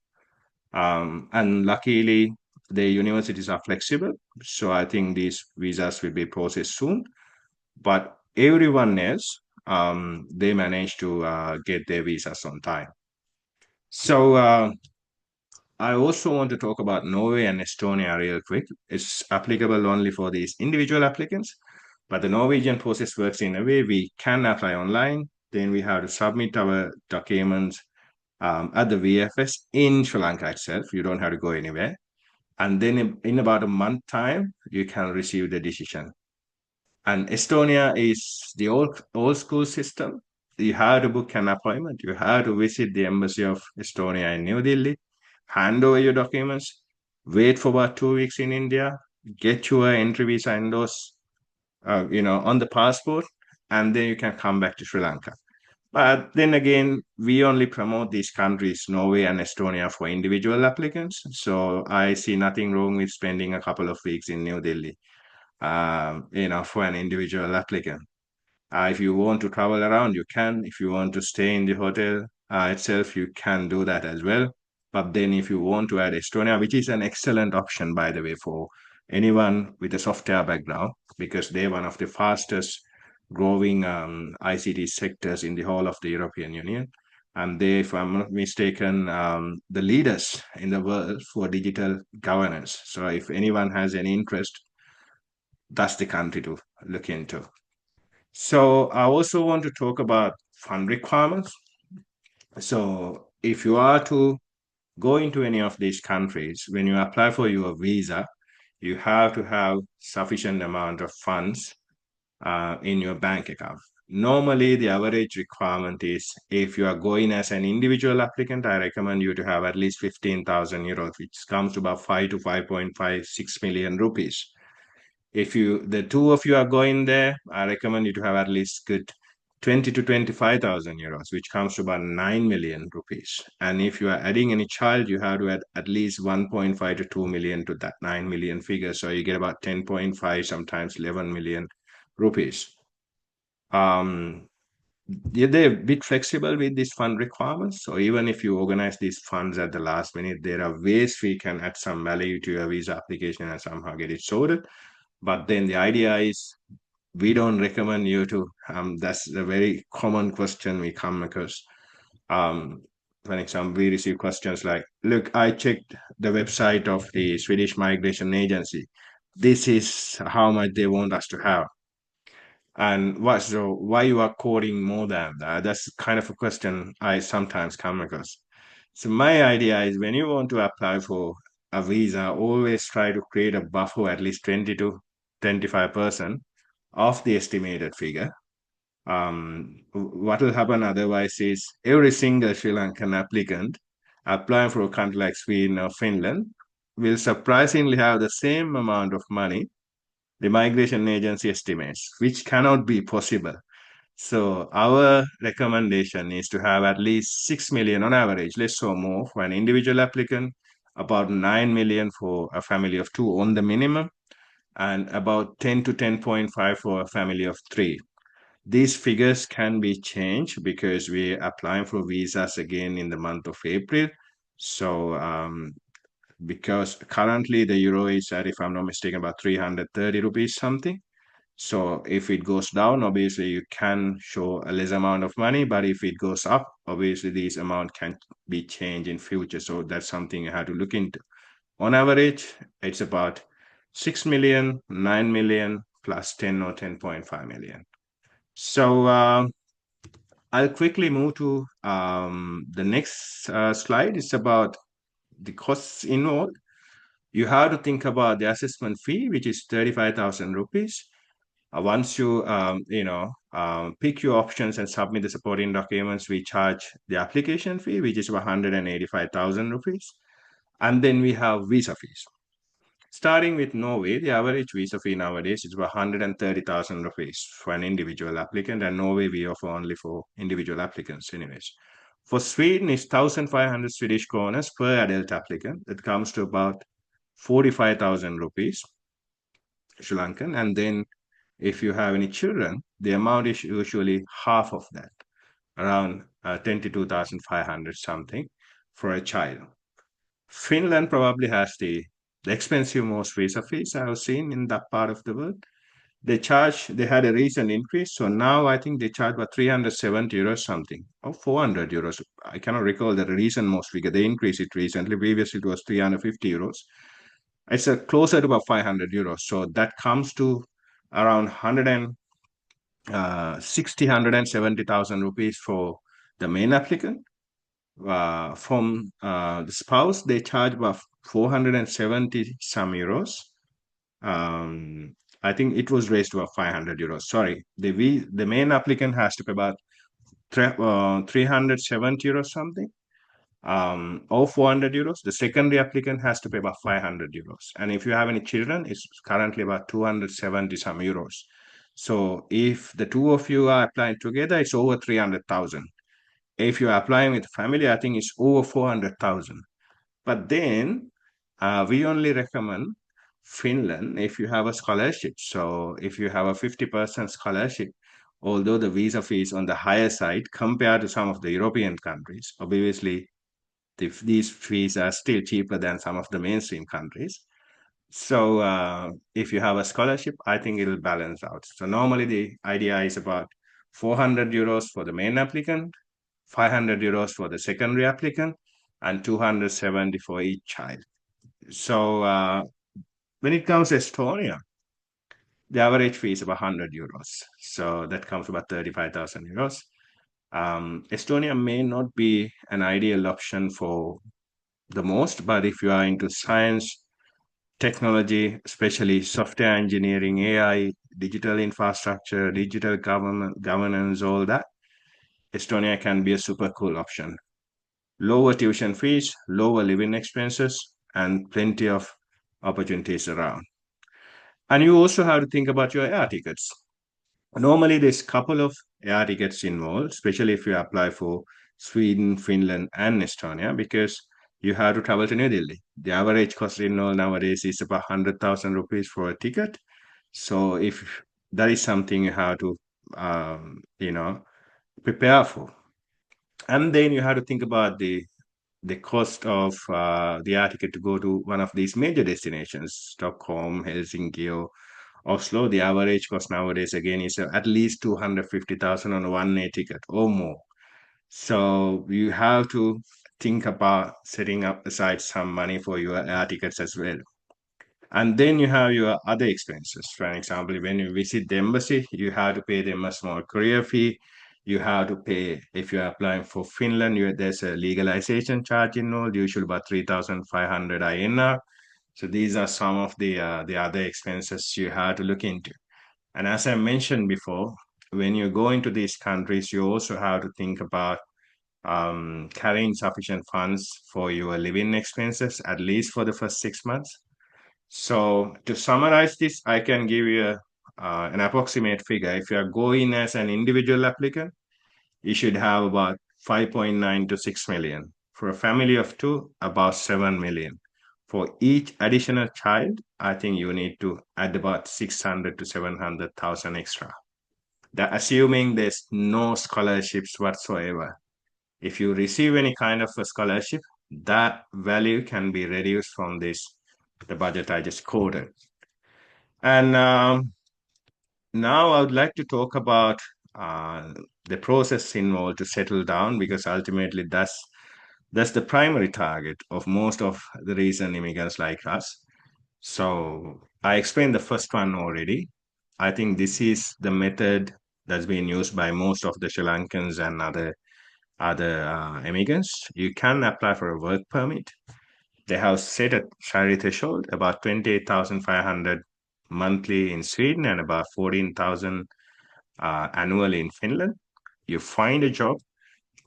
and luckily the universities are flexible, so I think these visas will be processed soon. But everyone else, they managed to get their visas on time. So I also want to talk about Norway and Estonia real quick. It's applicable only for these individual applicants, but the Norwegian process works in a way we can apply online. Then we have to submit our documents at the VFS in Sri Lanka itself. You don't have to go anywhere. And then in about a month time, you can receive the decision. And Estonia is the old school system. You have to book an appointment. You have to visit the embassy of Estonia in New Delhi, hand over your documents, wait for about 2 weeks in India, get your entry visa endorsed, on the passport, and then you can come back to Sri Lanka. But then again, we only promote these countries, Norway and Estonia, for individual applicants. So I see nothing wrong with spending a couple of weeks in New Delhi, for an individual applicant. If you want to travel around, you can. If you want to stay in the hotel itself, you can do that as well. But then if you want to add Estonia, which is an excellent option, by the way, for anyone with a software background, because they're one of the fastest growing ICT sectors in the whole of the European Union. And they, if I'm not mistaken, the leaders in the world for digital governance. So if anyone has any interest, that's the country to look into. So I also want to talk about fund requirements. So if you are to go into any of these countries, when you apply for your visa, you have to have sufficient amount of funds in your bank account. Normally, the average requirement is if you are going as an individual applicant, I recommend you to have at least 15,000 euros, which comes to about 5 to 5.56 million rupees. If the two of you are going there, I recommend you to have at least good 20 to 25,000 euros, which comes to about 9 million rupees. And if you are adding any child, you have to add at least 1.5 to 2 million to that 9 million figure. So you get about 10.5, sometimes 11 million rupees. They're a bit flexible with these fund requirements. So even if you organize these funds at the last minute, there are ways we can add some value to your visa application and somehow get it sorted. But then the idea is we don't recommend you to. That's a very common question we come across. For example, we receive questions like, look, I checked the website of the Swedish Migration Agency. This is how much they want us to have. And why you are quoting more than that? That's kind of a question I sometimes come across. So my idea is when you want to apply for a visa, always try to create a buffer at least 20 to 25% of the estimated figure. What will happen otherwise is every single Sri Lankan applicant applying for a country like Sweden or Finland will surprisingly have the same amount of money the migration agency estimates, which cannot be possible. So our recommendation is to have at least 6 million on average, less or more for an individual applicant, about 9 million for a family of two on the minimum, and about 10 to 10.5 for a family of three. These figures can be changed because we're applying for visas again in the month of April. So because currently the euro is at, if I'm not mistaken, about 330 rupees something. So if it goes down, obviously you can show a less amount of money, but if it goes up, obviously this amount can be changed in future. So that's something you have to look into. On average, it's about 6 million, 9 million plus 10 or 10.5 million. So I'll quickly move to the next slide. It's about the costs involved. You have to think about the assessment fee, which is 35,000 rupees. Once you pick your options and submit the supporting documents, we charge the application fee, which is 185,000 rupees. And then we have visa fees. Starting with Norway, the average visa fee nowadays is 130,000 rupees for an individual applicant, and Norway we offer only for individual applicants, anyways. For Sweden, it's 1,500 Swedish kronor per adult applicant. That comes to about 45,000 rupees Sri Lankan. And then if you have any children, the amount is usually half of that, around 22,500 something for a child. Finland probably has the expensive most visa fees I have seen in that part of the world. They had a recent increase. So now I think they charge about 370 euros something or 400 euros. I cannot recall the recent most figure. They increased it recently. Previously it was 350 euros. It's closer to about 500 euros. So that comes to around 170,000 rupees for the main applicant. From the spouse, they charge about 470 some euros. I think it was raised to about 500 euros. Sorry, the main applicant has to pay about 370 euros something, or 400 euros. The secondary applicant has to pay about 500 euros. And if you have any children, it's currently about 270 some euros. So if the two of you are applying together, it's over 300,000. If you're applying with family, I think it's over 400,000. But then we only recommend Finland if you have a scholarship. So if you have a 50% scholarship, although the visa fee is on the higher side compared to some of the European countries, obviously these fees are still cheaper than some of the mainstream countries. So if you have a scholarship, I think it'll balance out. So normally the idea is about 400 euros for the main applicant, 500 euros for the secondary applicant, and 270 for each child. So when it comes to Estonia, the average fee is about 100 euros. So that comes to about 35,000 euros. Estonia may not be an ideal option for the most, but if you are into science, technology, especially software engineering, AI, digital infrastructure, digital governance, all that, Estonia can be a super cool option. Lower tuition fees, lower living expenses, and plenty of opportunities around. And you also have to think about your air tickets. Normally, there's a couple of air tickets involved, especially if you apply for Sweden, Finland, and Estonia, because you have to travel to New Delhi. The average cost involved nowadays is about 100,000 rupees for a ticket. So if that is something you have to, prepare for. And then you have to think about the cost of the air ticket to go to one of these major destinations, Stockholm, Helsinki, or Oslo. The average cost nowadays, again, is at least 250,000 on a one-way ticket or more. So you have to think about setting up aside some money for your air tickets as well. And then you have your other expenses. For example, when you visit the embassy, you have to pay them a small courier fee. You have to pay, if you're applying for Finland, there's a legalization charge involved, usually about 3,500 INR. So these are some of the other expenses you have to look into. And as I mentioned before, when you go into these countries, you also have to think about carrying sufficient funds for your living expenses, at least for the first 6 months. So to summarize this, I can give you an approximate figure. If you are going as an individual applicant, you should have about 5.9 to 6 million. For a family of two, about 7 million. For each additional child, I think you need to add about 600 to 700,000 extra. That assuming there's no scholarships whatsoever. If you receive any kind of a scholarship, that value can be reduced from the budget I just quoted. And now I would like to talk about the process involved to settle down, because ultimately that's the primary target of most of the recent immigrants like us. So I explained the first one already. I think this is the method that's been used by most of the Sri Lankans and other immigrants. You can apply for a work permit. They have set a salary threshold about 28,500 monthly in Sweden and about 14,000 annually in Finland. You find a job,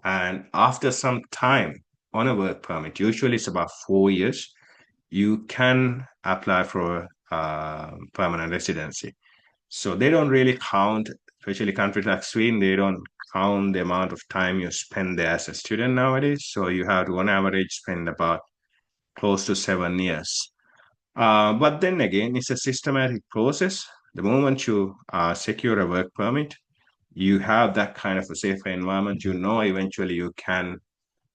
and after some time on a work permit, usually it's about 4 years, you can apply for permanent residency. So they don't really count, especially countries like Sweden, they don't count the amount of time you spend there as a student nowadays. So you have to, on average, spend about close to 7 years. But then again, it's a systematic process. The moment you secure a work permit, you have that kind of a safer environment. You know, eventually you can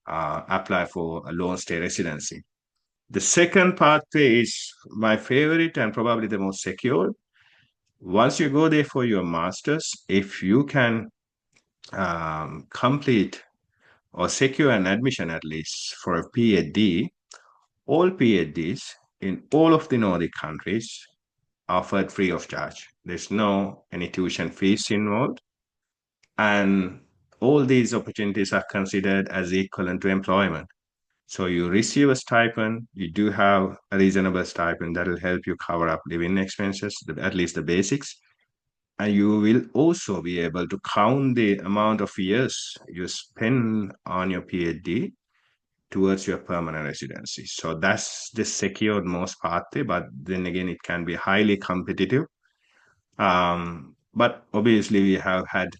apply for a long stay residency. The second pathway is my favorite and probably the most secure. Once you go there for your master's, if you can complete or secure an admission at least for a PhD, all PhDs in all of the Nordic countries offered free of charge. There's no any tuition fees involved. And all these opportunities are considered as equivalent to employment. So you receive a stipend, you do have a reasonable stipend that will help you cover up living expenses, at least the basics. And you will also be able to count the amount of years you spend on your PhD towards your permanent residency. So that's the secured most pathway, but then again, it can be highly competitive. But obviously, we have had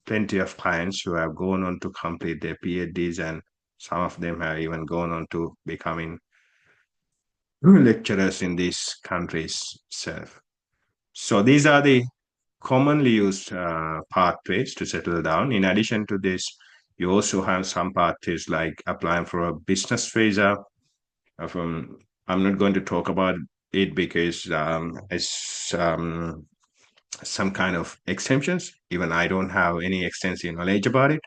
plenty of clients who have gone on to complete their PhDs, and some of them have even gone on to becoming lecturers in these countries itself. So these are the commonly used pathways to settle down. In addition to this, you also have some pathways like applying for a business visa. From I'm not going to talk about it because it's some kind of exemptions. Even I don't have any extensive knowledge about it,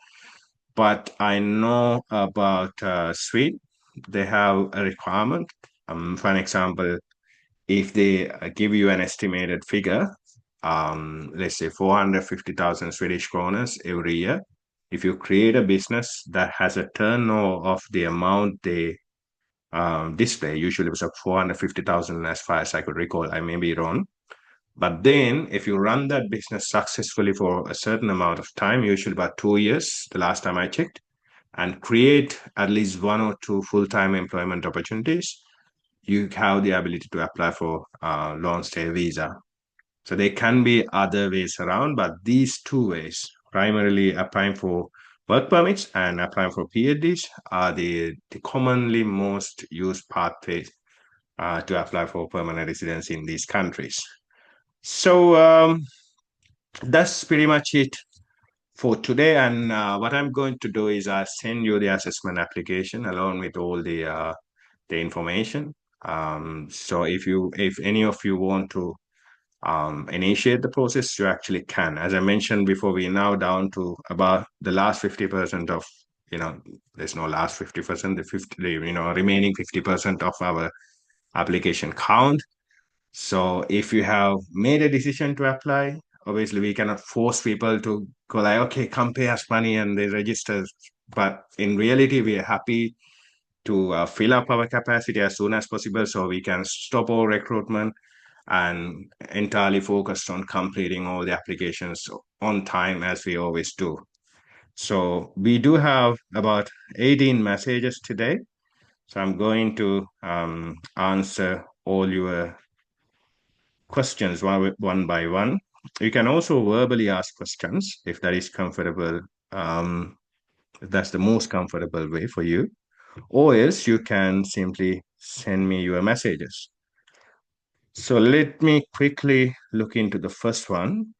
but I know about Sweden. They have a requirement. For an example, if they give you an estimated figure, let's say 450,000 Swedish kroners every year, if you create a business that has a turnover of the amount they display, usually it was 450,000 as far as I could recall, I may be wrong. But then if you run that business successfully for a certain amount of time, usually about 2 years, the last time I checked, and create at least one or two full-time employment opportunities, you have the ability to apply for a long stay visa. So there can be other ways around, but these two ways, primarily applying for work permits and applying for PhDs, are the commonly most used pathways to apply for permanent residency in these countries. So that's pretty much it for today. And what I'm going to do is I'll send you the assessment application along with all the information. So if any of you want to initiate the process, you actually can. As I mentioned before, we're now down to about the last 50% of, there's no last 50%, remaining 50% of our application count. So if you have made a decision to apply, obviously we cannot force people to go like, okay, come pay us money and they register. But in reality, we are happy to fill up our capacity as soon as possible so we can stop all recruitment and entirely focused on completing all the applications on time as we always do. So we do have about 18 messages today. So I'm going to answer all your questions one by one. You can also verbally ask questions if that is comfortable, if that's the most comfortable way for you, or else you can simply send me your messages. So let me quickly look into the first one.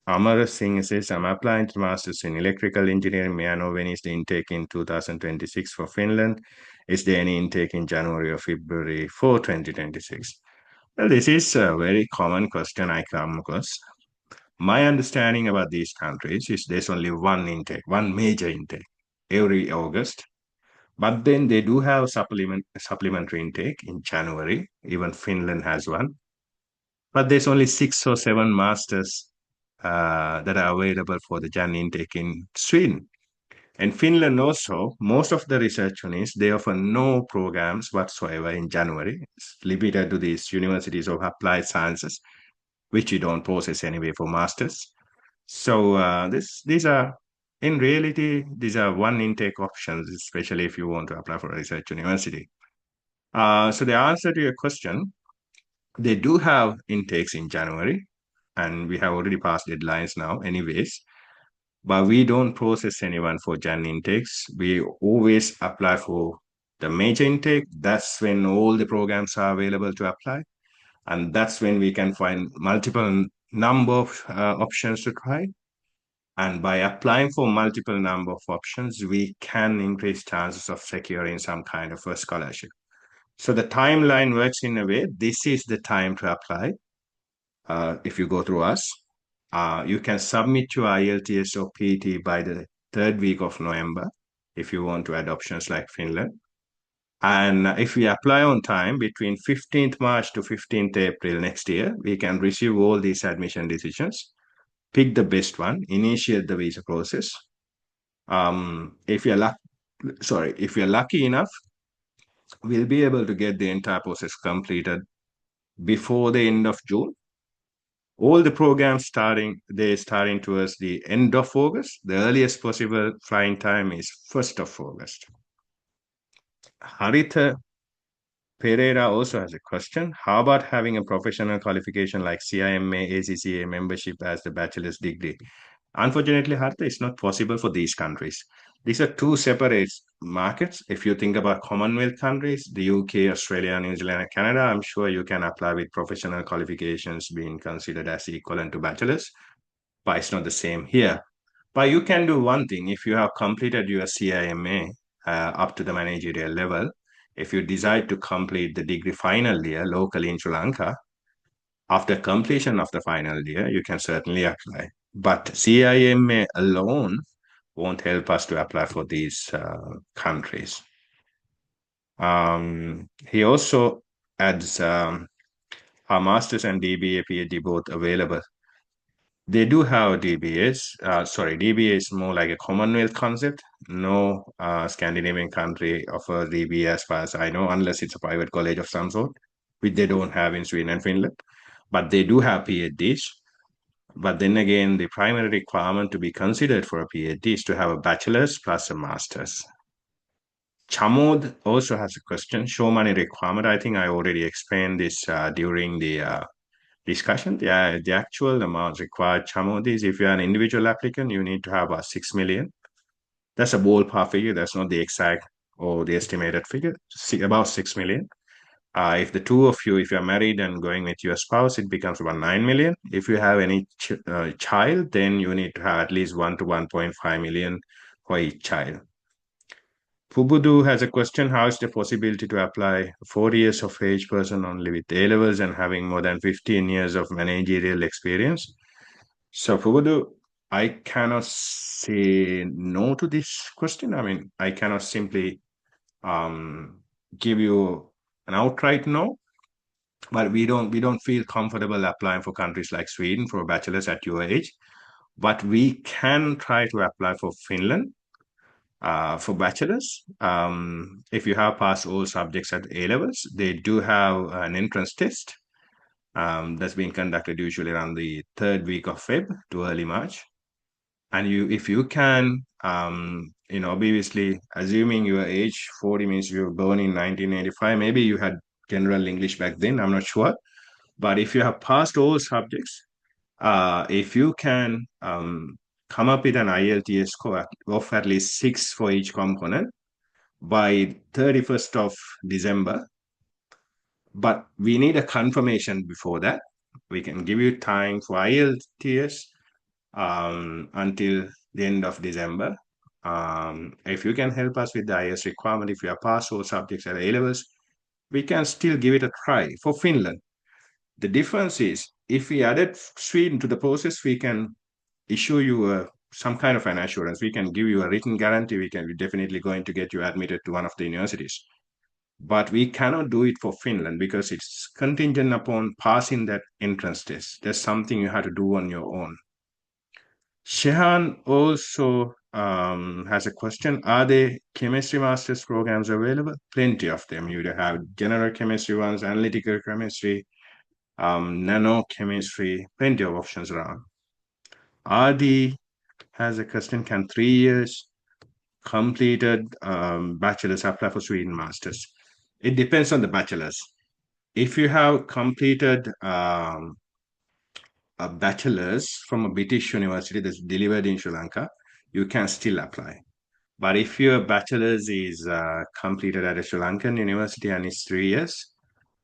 Amar Singh says, I'm applying to Masters in Electrical Engineering. May I know when is the intake in 2026 for Finland? Is there any intake in January or February for 2026? Well, this is a very common question I come across. My understanding about these countries is there's only one intake, one major intake every August. But then they do have supplementary intake in January. Even Finland has one. But there's only 6 or 7 masters that are available for the Jan intake in Sweden. And Finland also, most of the research units, they offer no programs whatsoever in January. It's limited to these universities of applied sciences, which you don't process anyway for masters. So these are, in reality, these are one intake options, especially if you want to apply for a research university. So the answer to your question, they do have intakes in January, and we have already passed deadlines now anyways. But we don't process anyone for Jan intakes. We always apply for the major intake. That's when all the programs are available to apply. And that's when we can find multiple number of options to try. And by applying for multiple number of options, we can increase chances of securing some kind of a scholarship. So the timeline works in a way, this is the time to apply. If you go through us, you can submit your IELTS or PT by the 3rd week of November if you want to add options like Finland. And if we apply on time between 15th March to 15th April next year, we can receive all these admission decisions, pick the best one, initiate the visa process. If you're lucky enough, we'll be able to get the entire process completed before the end of June. All the programs they're starting towards the end of August. The earliest possible flying time is 1st of August. Haritha Pereira also has a question. How about having a professional qualification like CIMA, ACCA membership as the bachelor's degree? Unfortunately, Haritha, it's not possible for these countries. These are two separate markets. If you think about Commonwealth countries, the UK, Australia, New Zealand, and Canada, I'm sure you can apply with professional qualifications being considered as equivalent to bachelor's, but it's not the same here. But you can do one thing. If you have completed your CIMA up to the managerial level, if you decide to complete the degree final year locally in Sri Lanka, after completion of the final year, you can certainly apply. But CIMA alone won't help us to apply for these countries. He also adds our master's and DBA, PhD both available. They do have DBAs. DBA is more like a Commonwealth concept. No Scandinavian country offers DBA as far as I know, unless it's a private college of some sort, which they don't have in Sweden and Finland. But they do have PhDs. But then again, the primary requirement to be considered for a PhD is to have a bachelor's plus a master's. Chamod also has a question. Show money requirement. I think I already explained this during the discussion. The actual amount required, Chamod, is if you're an individual applicant, you need to have about 6 million. That's a ballpark figure. That's not the exact or the estimated figure. About 6 million. If the two of you, if you're married and going with your spouse, it becomes about 9 million. If you have any child, then you need to have at least 1 to 1.5 million for each child. Pubudu has a question. How is the possibility to apply 40 years of age person only with A-levels and having more than 15 years of managerial experience? So Pubudu, I cannot say no to this question. I mean, I cannot simply give you an outright no, but we don't feel comfortable applying for countries like Sweden for a bachelor's at your age. But we can try to apply for Finland for bachelor's. If you have passed all subjects at A levels, they do have an entrance test. That's being conducted usually around the third week of Feb to early March. And if you can, obviously, assuming your age, 40 means you were born in 1985, maybe you had general English back then, I'm not sure. But if you have passed all subjects, if you can come up with an IELTS score of at least 6 for each component by 31st of December, but we need a confirmation before that. We can give you time for IELTS until the end of December. If you can help us with the IELTS requirement, if you have passed all subjects at A levels, we can still give it a try for Finland. The difference is if we added Sweden to the process, we can issue you some kind of an assurance. We can give you a written guarantee. We're definitely going to get you admitted to one of the universities. But we cannot do it for Finland because it's contingent upon passing that entrance test. That's something you have to do on your own. Shehan also has a question. Are there chemistry master's programs available? Plenty of them. You have general chemistry ones, analytical chemistry, nanochemistry, plenty of options around. Adi has a question. Can 3 years completed bachelor's apply for Sweden masters? It depends on the bachelor's. If you have completed a bachelor's from a British university that's delivered in Sri Lanka, you can still apply. But if your bachelor's is completed at a Sri Lankan university and it's 3 years,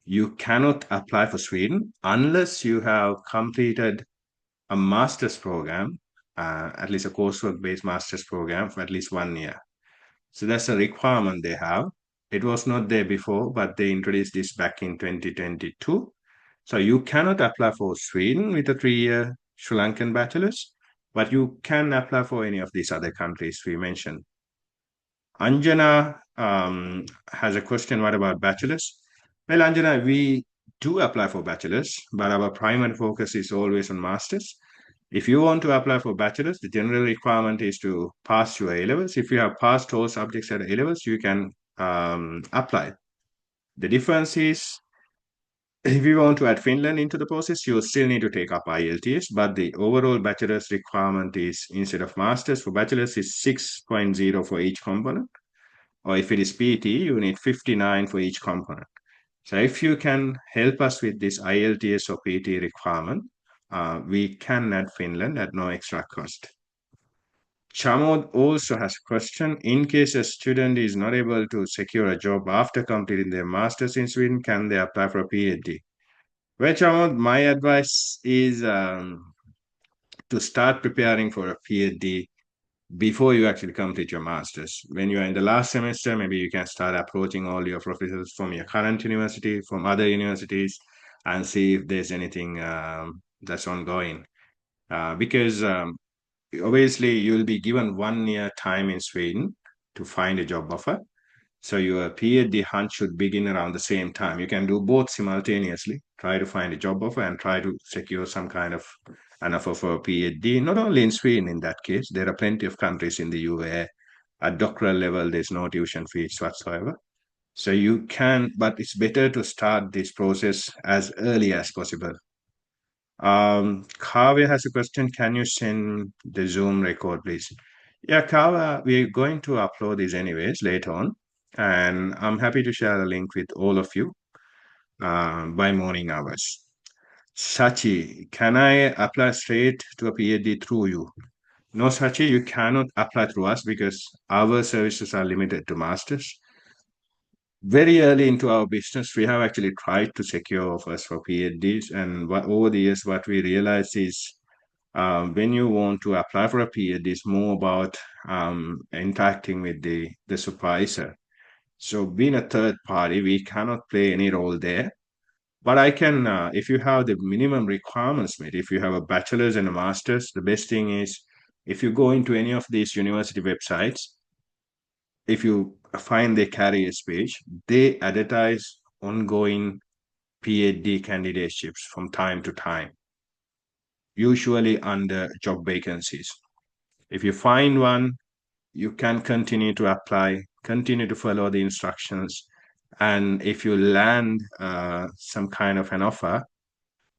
you cannot apply for Sweden unless you have completed a master's program, at least a coursework-based master's program for at least 1 year. So that's a requirement they have. It was not there before, but they introduced this back in 2022. So you cannot apply for Sweden with a 3 year Sri Lankan bachelor's, but you can apply for any of these other countries we mentioned. Anjana has a question, what about bachelor's? Well, Anjana, we do apply for bachelor's, but our primary focus is always on master's. If you want to apply for bachelor's, the general requirement is to pass your A levels. If you have passed all subjects at A levels, you can apply. The difference is if you want to add Finland into the process, you still need to take up IELTS, but the overall bachelor's requirement is instead of master's for bachelor's is 6.0 for each component. Or if it is PT, you need 59 for each component. So if you can help us with this IELTS or PT requirement, we can add Finland at no extra cost. Chamod also has a question. In case a student is not able to secure a job after completing their master's in Sweden, can they apply for a PhD? Well, Chamod, my advice is to start preparing for a PhD before you actually complete your master's. When you're in the last semester, maybe you can start approaching all your professors from your current university, from other universities, and see if there's anything that's ongoing. Because obviously, you'll be given 1 year time in Sweden to find a job offer. So your PhD hunt should begin around the same time. You can do both simultaneously. Try to find a job offer and try to secure some kind of an offer for a PhD. Not only in Sweden, in that case, there are plenty of countries in the UAE. At doctoral level, there's no tuition fees whatsoever. So you can, but it's better to start this process as early as possible. Kavya has a question. Can you send the Zoom record, please? Yeah, Kavya, we're going to upload this anyways later on. And I'm happy to share a link with all of you by morning hours. Sachi, can I apply straight to a PhD through you? No, Sachi, you cannot apply through us because our services are limited to masters. Very early into our business, we have actually tried to secure offers for PhDs. And over the years, what we realized is when you want to apply for a PhD, it's more about interacting with the supervisor. So being a third party, we cannot play any role there. But I can, if you have the minimum requirements met, if you have a bachelor's and a master's, the best thing is if you go into any of these university websites, if you find their careers page, they advertise ongoing PhD candidateships from time to time, usually under job vacancies. If you find one, you can continue to apply, continue to follow the instructions. And if you land some kind of an offer,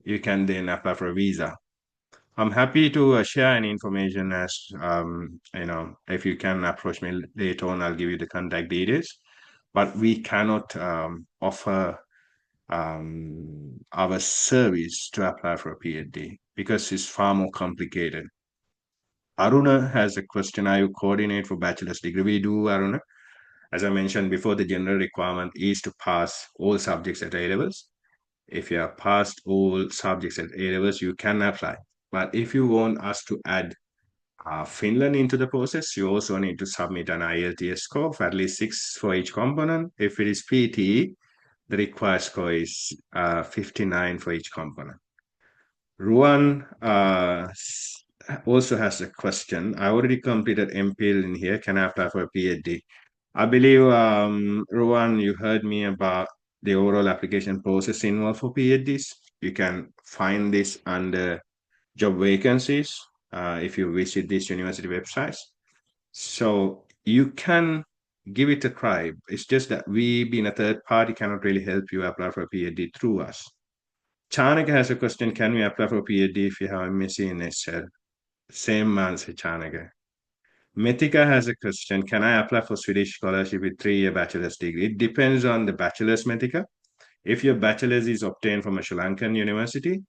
you can then apply for a visa. I'm happy to share any information as if you can approach me later on, I'll give you the contact details. But we cannot offer our service to apply for a PhD because it's far more complicated. Aruna has a question. Are you coordinate for bachelor's degree? We do, Aruna. As I mentioned before, the general requirement is to pass all subjects at A levels. If you have passed all subjects at A levels, you can apply. But if you want us to add Finland into the process, you also need to submit an IELTS score of at least 6 for each component. If it is PTE, the required score is 59 for each component. Ruan also has a question. I already completed MPhil in here. Can I apply for a PhD? I believe, Ruan, you heard me about the overall application process involved for PhDs. You can find this under job vacancies if you visit these university websites. So you can give it a try. It's just that we, being a third party, cannot really help you apply for a PhD through us. Chanaka has a question. Can we apply for a PhD if you have MSc in SL? Same answer, Chanaka. Mithika has a question. Can I apply for Swedish scholarship with 3-year bachelor's degree? It depends on the bachelor's, Mithika. If your bachelor's is obtained from a Sri Lankan university,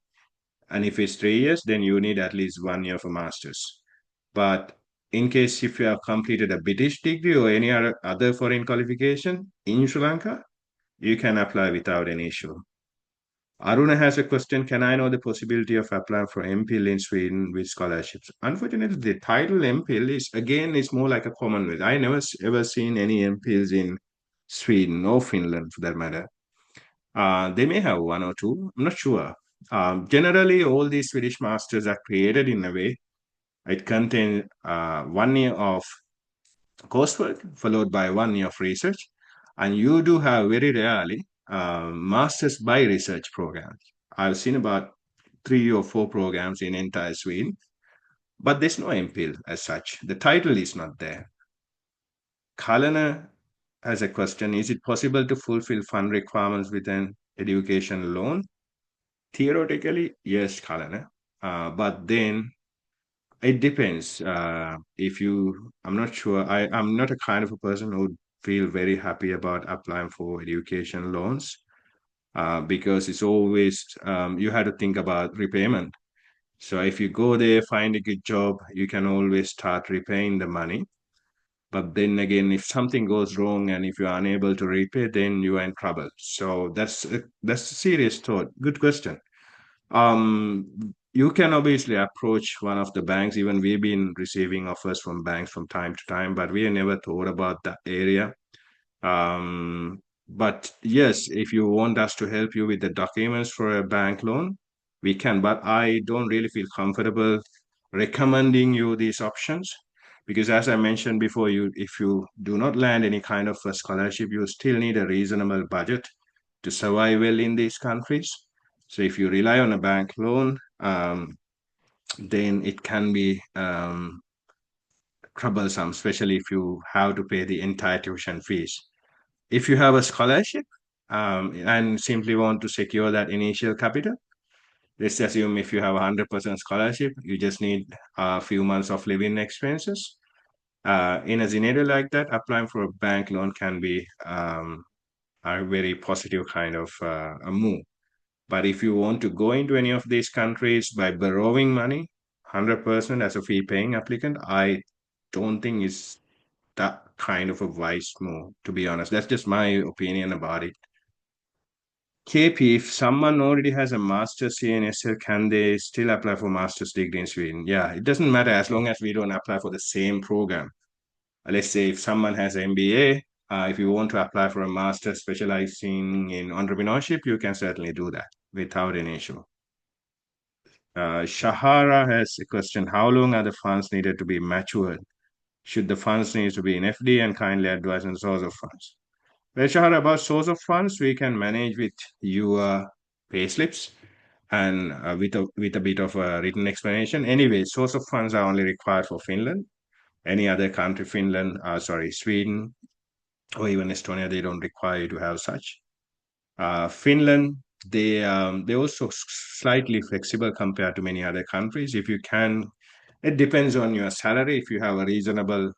and if it's 3 years, then you need at least 1 year for master's. But in case if you have completed a British degree or any other foreign qualification in Sri Lanka, you can apply without any issue. Aruna has a question. Can I know the possibility of applying for MPhil in Sweden with scholarships? Unfortunately, the title MPhil is more like a Commonwealth. I never ever seen any MPhils in Sweden or Finland for that matter. They may have one or two. I'm not sure. Generally, all these Swedish masters are created in a way. It contains 1 year of coursework followed by 1 year of research. And you do have very rarely masters by research programs. I've seen about 3 or 4 programs in entire Sweden, but there's no MPhil as such. The title is not there. Kalana has a question. Is it possible to fulfill fund requirements with an education loan? Theoretically, yes, Kalana. But then it depends. I'm not sure. I'm not a kind of a person who would feel very happy about applying for education loans because it's always you have to think about repayment. So if you go there, find a good job, you can always start repaying the money. But then again, if something goes wrong and if you're unable to repay, then you are in trouble. So that's a serious thought. Good question. You can obviously approach one of the banks. Even we've been receiving offers from banks from time to time, but we never thought about that area. But yes, if you want us to help you with the documents for a bank loan, we can. But I don't really feel comfortable recommending you these options because, as I mentioned before, if you do not land any kind of a scholarship, you still need a reasonable budget to survive well in these countries. So if you rely on a bank loan, then it can be troublesome, especially if you have to pay the entire tuition fees. If you have a scholarship and simply want to secure that initial capital, let's assume if you have a 100% scholarship, you just need a few months of living expenses. In a scenario like that, applying for a bank loan can be a very positive kind of a move. But if you want to go into any of these countries by borrowing money, 100% as a fee paying applicant, I don't think it's that kind of a wise move, to be honest. That's just my opinion about it. KP, if someone already has a master's here in SL, can they still apply for master's degree in Sweden? Yeah, it doesn't matter as long as we don't apply for the same program. Let's say if someone has an MBA, if you want to apply for a master specializing in entrepreneurship, you can certainly do that without an issue. Shahara has a question. How long are the funds needed to be matured? Should the funds need to be in FD and kindly advise on source of funds? Well, Shahara, about source of funds, we can manage with your payslips and with a bit of a written explanation. Anyway, source of funds are only required for Finland. Any other country, Sweden, or even Estonia, they don't require you to have such. Finland, they also slightly flexible compared to many other countries. If you can, it depends on your salary. If you have a reasonable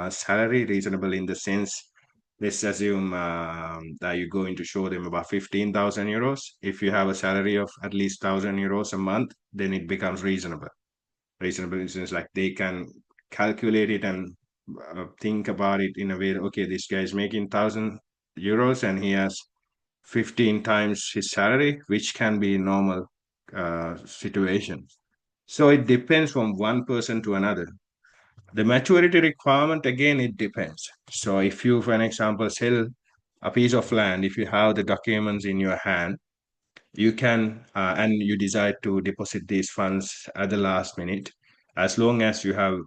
salary, reasonable in the sense, let's assume that you're going to show them about 15,000 euros. If you have a salary of at least 1,000 euros a month, then it becomes reasonable. Reasonable in the sense like they can calculate it and think about it in a way. Okay, this guy is making 1,000 euros and he has 15 times his salary, which can be normal situation. So it depends from one person to another. The maturity requirement, again, it depends. So if you, for an example, sell a piece of land, if you have the documents in your hand, you can, and you decide to deposit these funds at the last minute, as long as you have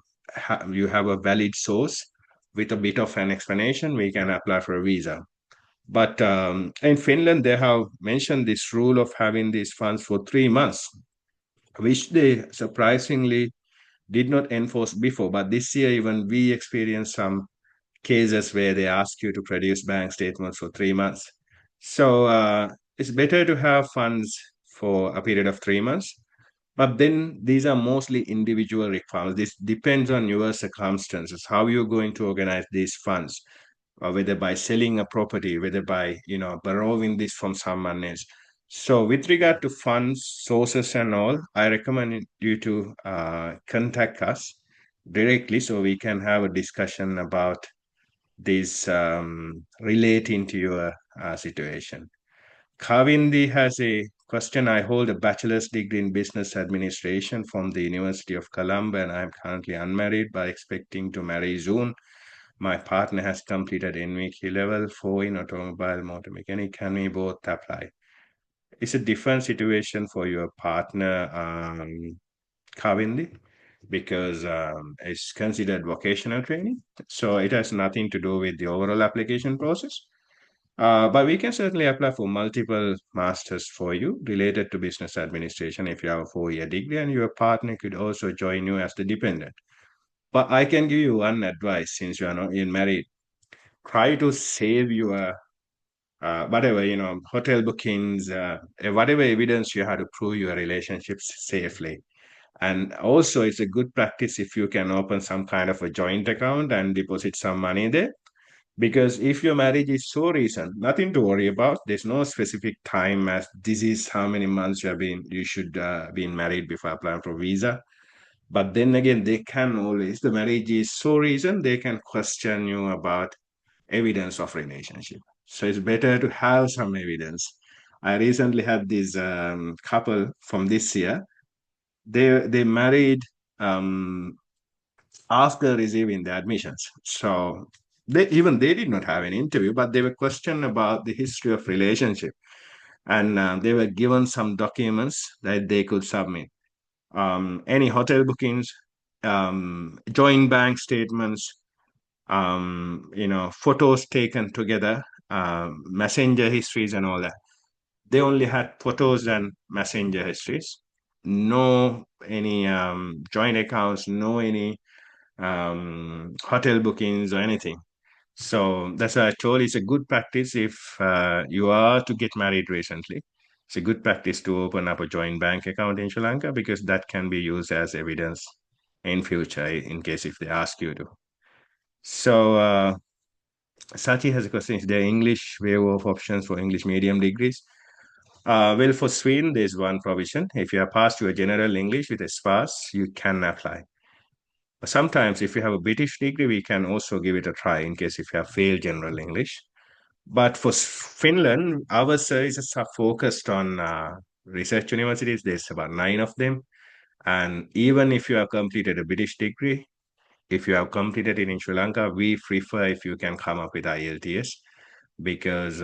a valid source with a bit of an explanation, we can apply for a visa. But in Finland, they have mentioned this rule of having these funds for 3 months, which they surprisingly did not enforce before. But this year, even we experienced some cases where they ask you to produce bank statements for 3 months. So it's better to have funds for a period of 3 months. But then these are mostly individual requirements. This depends on your circumstances, how you're going to organize these funds, or whether by selling a property, whether by borrowing this from someone else. So with regard to funds, sources, and all, I recommend you to contact us directly so we can have a discussion about this relating to your situation. Kavindi has a question. I hold a bachelor's degree in business administration from the University of Colombo, and I'm currently unmarried but expecting to marry soon. My partner has completed NVQ level 4 in automobile motor mechanic. Can we both apply? It's a different situation for your partner, Kavindi, because it's considered vocational training. So it has nothing to do with the overall application process. But we can certainly apply for multiple masters for you related to business administration if you have a 4-year degree, and your partner could also join you as the dependent. But I can give you one advice since you are not in married. Try to save your whatever, hotel bookings, whatever evidence you have to prove your relationships safely. And also, it's a good practice if you can open some kind of a joint account and deposit some money there. Because if your marriage is so recent, nothing to worry about. There's no specific time as this is how many months you should been married before applying for visa. But then again, they can always, the marriage is so recent, they can question you about evidence of relationship. So it's better to have some evidence. I recently had this couple from this year. They married after receiving the admissions. So they did not have an interview, but they were questioned about the history of relationship, and they were given some documents that they could submit. Any hotel bookings, joint bank statements, photos taken together, messenger histories, and all that. They only had photos and messenger histories, no any joint accounts, no any hotel bookings or anything. So that's why I told it's a good practice if you are to get married recently. It's a good practice to open up a joint bank account in Sri Lanka because that can be used as evidence in future in case if they ask you to. So Sachi has a question. Is there English waiver of options for English medium degrees? Well, for Sweden, there's one provision. If you have passed your general English with a sparse, you can apply. Sometimes, if you have a British degree, we can also give it a try in case if you have failed general English. But for Finland, our services are focused on research universities. There's about 9 of them. And even if you have completed a British degree, if you have completed it in Sri Lanka, we prefer if you can come up with IELTS because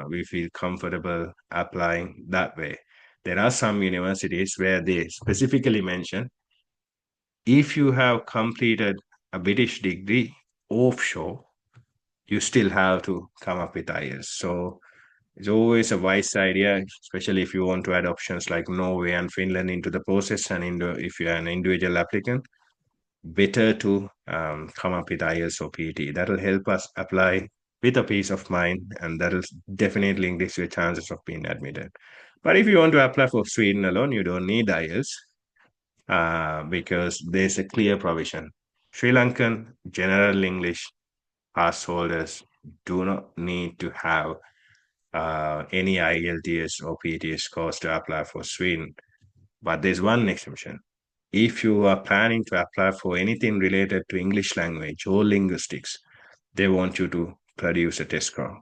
we feel comfortable applying that way. There are some universities where they specifically mention if you have completed a British degree offshore, you still have to come up with IELTS. So it's always a wise idea, especially if you want to add options like Norway and Finland into the process, and if you're an individual applicant, better to come up with IELTS or PT. That'll help us apply with a peace of mind, and that'll definitely increase your chances of being admitted. But if you want to apply for Sweden alone, you don't need IELTS because there's a clear provision. Sri Lankan general English pass holders do not need to have any IELTS or PTS course to apply for Sweden. But there's one exception. If you are planning to apply for anything related to English language or linguistics, they want you to produce a test score.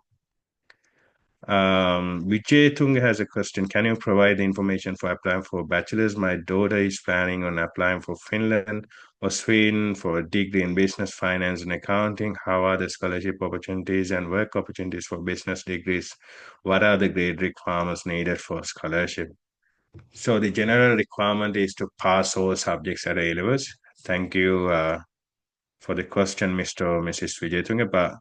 Vijay Tung has a question. Can you provide the information for applying for bachelor's? My daughter is planning on applying for Finland or Sweden for a degree in business, finance, and accounting. How are the scholarship opportunities and work opportunities for business degrees? What are the grade requirements needed for scholarship? So the general requirement is to pass all subjects at A levels. Thank you for the question, Mr. or Mrs. Vijay Tung. But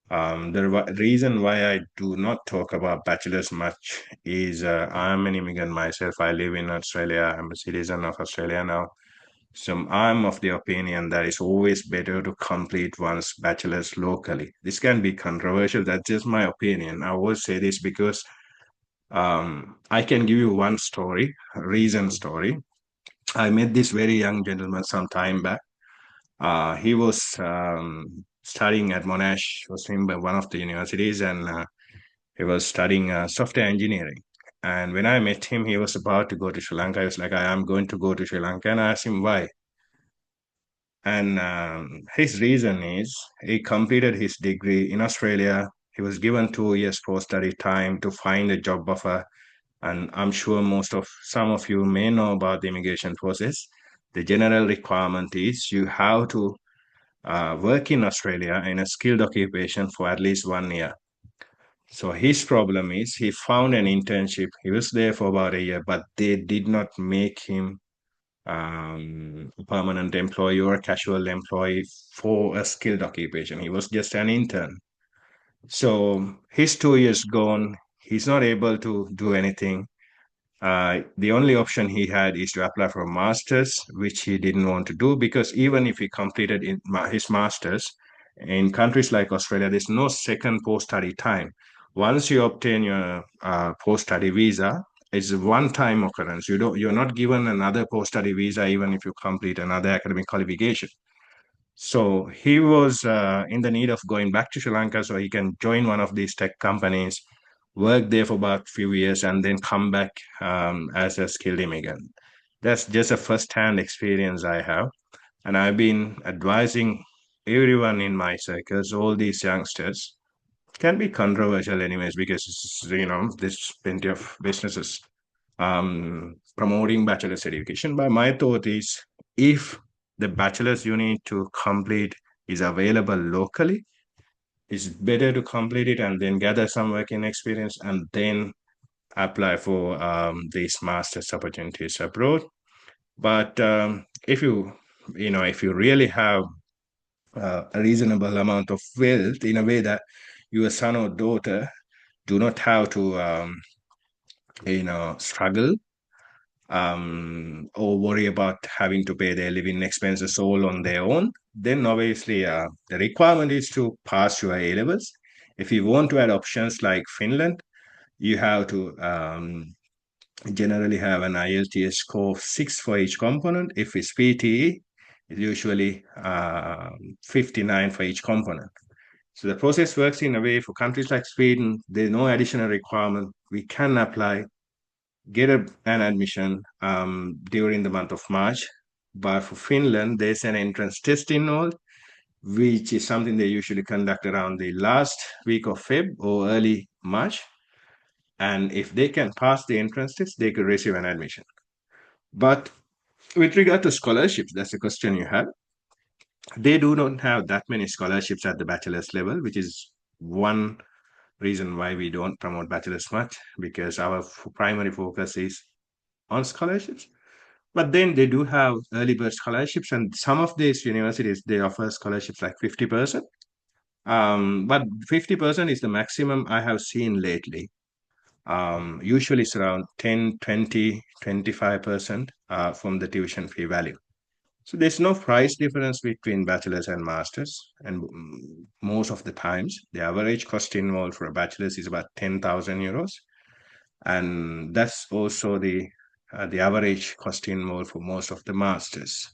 the reason why I do not talk about bachelor's much is I'm an immigrant myself. I live in Australia. I'm a citizen of Australia now. So I'm of the opinion that it's always better to complete one's bachelor's locally. This can be controversial. That's just my opinion. I will say this because I can give you one story, a recent story. I met this very young gentleman some time back. He was studying at Monash, was in one of the universities, and he was studying software engineering. And when I met him, he was about to go to Sri Lanka. He was like, I am going to go to Sri Lanka. And I asked him why. And his reason is he completed his degree in Australia. He was given 2 years post-study time to find a job offer. And I'm sure some of you may know about the immigration process. The general requirement is you have to work in Australia in a skilled occupation for at least 1 year. So his problem is he found an internship. He was there for about a year, but they did not make him a permanent employee or a casual employee for a skilled occupation. He was just an intern. So his 2 years gone. He's not able to do anything. The only option he had is to apply for a master's, which he didn't want to do because even if he completed his master's in countries like Australia, there's no second post-study time. Once you obtain your post-study visa, it's a one-time occurrence. You're not given another post-study visa even if you complete another academic qualification. So he was in the need of going back to Sri Lanka so he can join one of these tech companies, work there for about a few years, and then come back as a skilled immigrant. That's just a first-hand experience I have. And I've been advising everyone in my circles, all these youngsters, can be controversial anyways, because, there's plenty of businesses promoting bachelor's education. But my thought is if the bachelor's you need to complete is available locally, it's better to complete it and then gather some working experience and then apply for these master's opportunities abroad. But if you really have a reasonable amount of wealth in a way that your son or daughter do not have to struggle or worry about having to pay their living expenses all on their own, then obviously the requirement is to pass your A levels. If you want to add options like Finland, you have to generally have an IELTS score of 6 for each component. If it's PTE, it's usually 59 for each component. So the process works in a way for countries like Sweden, there's no additional requirement. We can apply, get an admission during the month of March. But for Finland, there's an entrance test involved, which is something they usually conduct around the last week of Feb or early March. And if they can pass the entrance test, they could receive an admission. But with regard to scholarships, that's the question you have. They do not have that many scholarships at the bachelor's level, which is one reason why we don't promote bachelor's much, because our primary focus is on scholarships. But then they do have early bird scholarships, and some of these universities they offer scholarships like 50%. But 50% is the maximum I have seen lately. Usually it's around 10, 20, 25% from the tuition fee value. So there's no price difference between bachelor's and master's. And most of the times, the average cost involved for a bachelor's is about 10,000 euros. and that's also the average cost involved for most of the masters.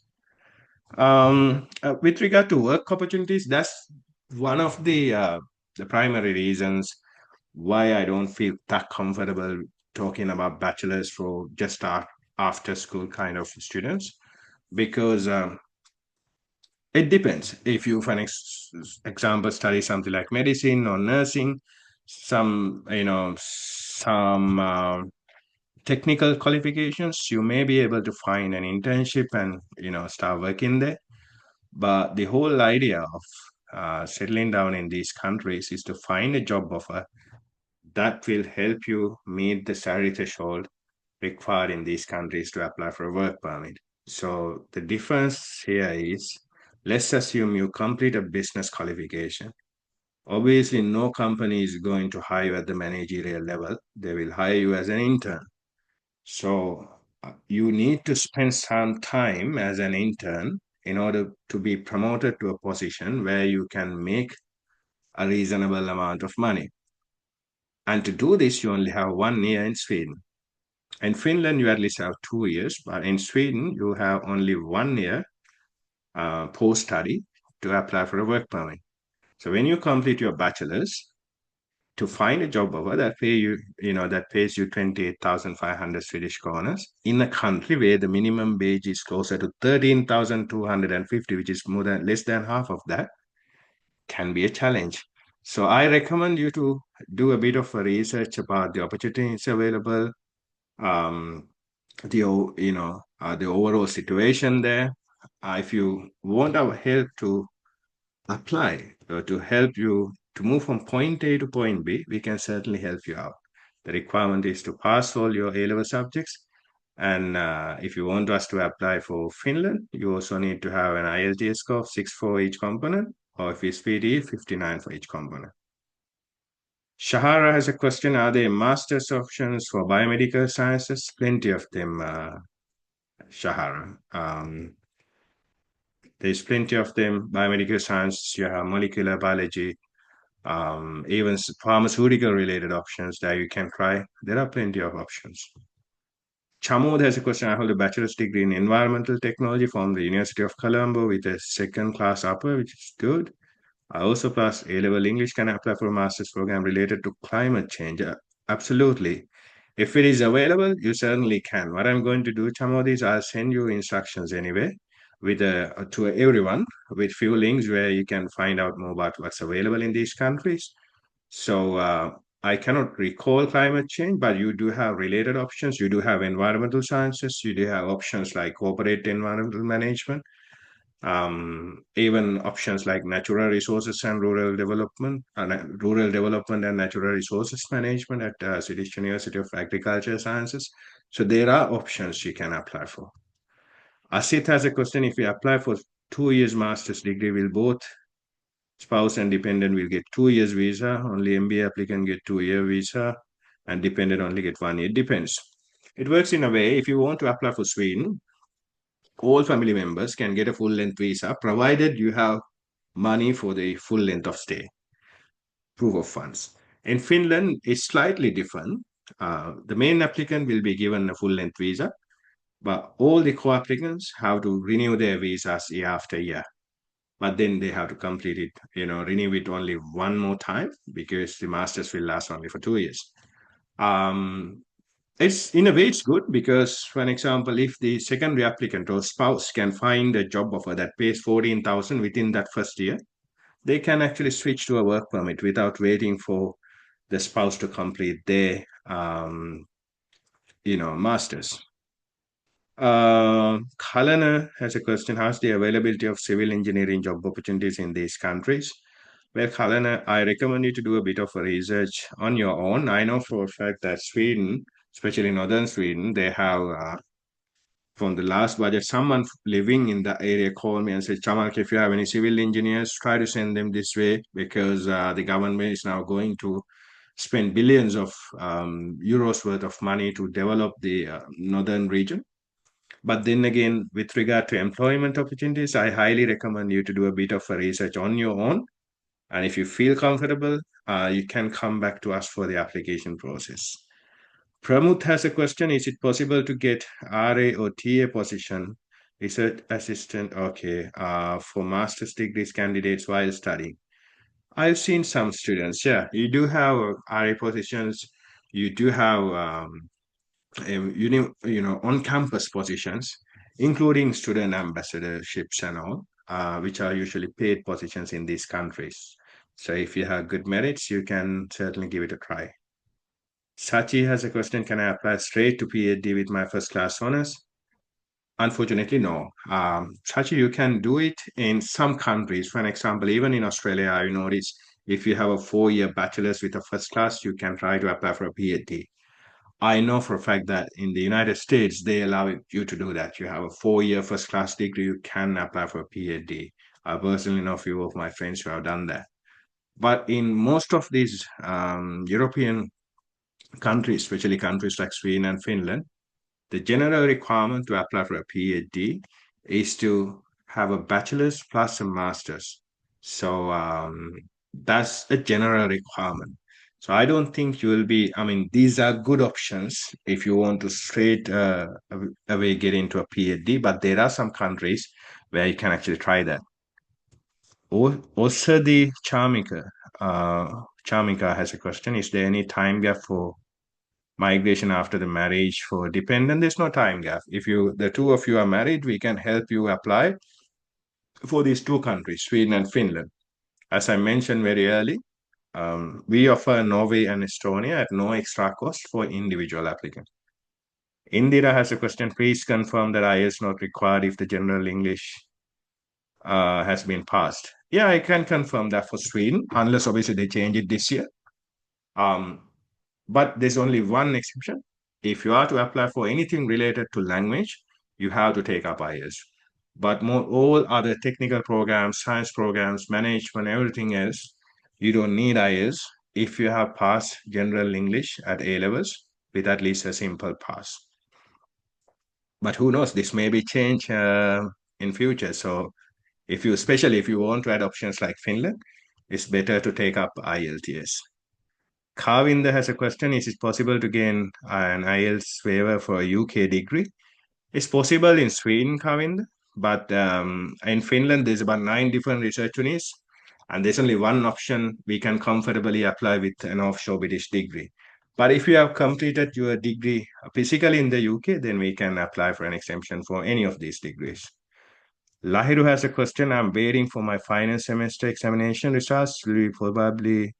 With regard to work opportunities, that's one of the primary reasons why I don't feel that comfortable talking about bachelors for just after school kind of students, because it depends. If you, for an example, study something like medicine or nursing, some technical qualifications, you may be able to find an internship and start working there. But the whole idea of settling down in these countries is to find a job offer that will help you meet the salary threshold required in these countries to apply for a work permit. So the difference here is, let's assume you complete a business qualification. Obviously, no company is going to hire you at the managerial level. They will hire you as an intern. So you need to spend some time as an intern in order to be promoted to a position where you can make a reasonable amount of money. And to do this, you only have 1 year in Sweden. In Finland, you at least have 2 years, but in Sweden, you have only 1 year post study to apply for a work permit. So when you complete your bachelor's, to find a job offer that pays you 28,500 Swedish kronor in a country where the minimum wage is closer to 13,250, which is more than less than half of that, can be a challenge. So I recommend you to do a bit of a research about the opportunities available, um, the overall situation there. If you want our help to apply to help you to move from point A to point B, we can certainly help you out. The requirement is to pass all your A-level subjects. And if you want us to apply for Finland, you also need to have an IELTS score of 6 for each component, or if it's PD, 59 for each component. Shahara has a question. Are there master's options for biomedical sciences? Plenty of them, Shahara. There's plenty of them. Biomedical science, you have molecular biology, even pharmaceutical related options that you can try. There are plenty of options. Chamod has a question. I hold a bachelor's degree in environmental technology from the University of Colombo with a second class upper, which is good. I also passed A-level English. Can I apply for a master's program related to climate change? Absolutely. If it is available, you certainly can. What I'm going to do, Chamod, is I'll send you instructions anyway with to everyone with few links where you can find out more about what's available in these countries. So I cannot recall climate change, but you do have related options. You do have environmental sciences. You do have options like corporate environmental management, even options like natural resources and rural development and natural resources management at Swedish University of Agriculture Sciences. So there are options you can apply for. Asit has a question. If you apply for 2 years master's degree, will both spouse and dependent will get 2 years visa? Only MBA applicant get 2 year visa, and dependent only get 1 year. It depends. It works in a way. If you want to apply for Sweden, all family members can get a full length visa provided you have money for the full length of stay, proof of funds. In Finland, it's slightly different. The main applicant will be given a full length visa, but all the co applicants have to renew their visas year after year. But then they have to complete it, renew it only one more time because the masters will last only for 2 years. It's in a way it's good because, for an example, if the secondary applicant or spouse can find a job offer that pays 14,000 within that first year, they can actually switch to a work permit without waiting for the spouse to complete their masters. Kalana has a question. How's the availability of civil engineering job opportunities in these countries? Well, Kalana, I recommend you to do a bit of a research on your own. I know for a fact that Sweden, especially northern Sweden, they have from the last budget, someone living in the area called me and said, Chamak, if you have any civil engineers, try to send them this way because the government is now going to spend billions of euros worth of money to develop the northern region. But then again, with regard to employment opportunities, I highly recommend you to do a bit of a research on your own. And if you feel comfortable, you can come back to us for the application process. Pramut has a question. Is it possible to get RA or TA position, research assistant, okay, for master's degrees candidates while studying? I've seen some students, yeah, you do have RA positions, you do have on-campus positions, including student ambassadorships and all, which are usually paid positions in these countries. So if you have good merits, you can certainly give it a try. Sachi has a question. Can I apply straight to PhD with my first class honors? Unfortunately, no. Sachi, you can do it in some countries. For an example, even in Australia, I noticed if you have a 4-year bachelor's with a first class, you can try to apply for a PhD. I know for a fact that in the United States, they allow you to do that. You have a 4-year first class degree, you can apply for a PhD. I personally know a few of my friends who have done that. But in most of these European countries, especially countries like Sweden and Finland, the general requirement to apply for a PhD is to have a bachelor's plus a master's. So that's a general requirement. So I don't think you will be, I mean, these are good options if you want to straight away get into a PhD, but there are some countries where you can actually try that. Also, the Charmika has a question. Is there any time gap for migration after the marriage for dependent? There's no time gap. If the two of you are married, we can help you apply for these two countries, Sweden and Finland. As I mentioned very early, we offer Norway and Estonia at no extra cost for individual applicants. Indira has a question. Please confirm that IELTS not required if the general English has been passed. Yeah, I can confirm that for Sweden, unless obviously they change it this year. But there's only one exception. If you are to apply for anything related to language, you have to take up IELTS. But all other technical programs, science programs, management, everything else, you don't need IELTS if you have passed general English at A levels with at least a simple pass. But who knows? This may be changed in future. So especially if you want to add options like Finland, it's better to take up IELTS. Kavinda has a question. Is it possible to gain an IELTS waiver for a UK degree? It's possible in Sweden, Kavinda, but in Finland, there's about 9 different research units, and there's only one option we can comfortably apply with an offshore British degree. But if you have completed your degree physically in the UK, then we can apply for an exemption for any of these degrees. Lahiru has a question. I'm waiting for my final semester examination results. Will probably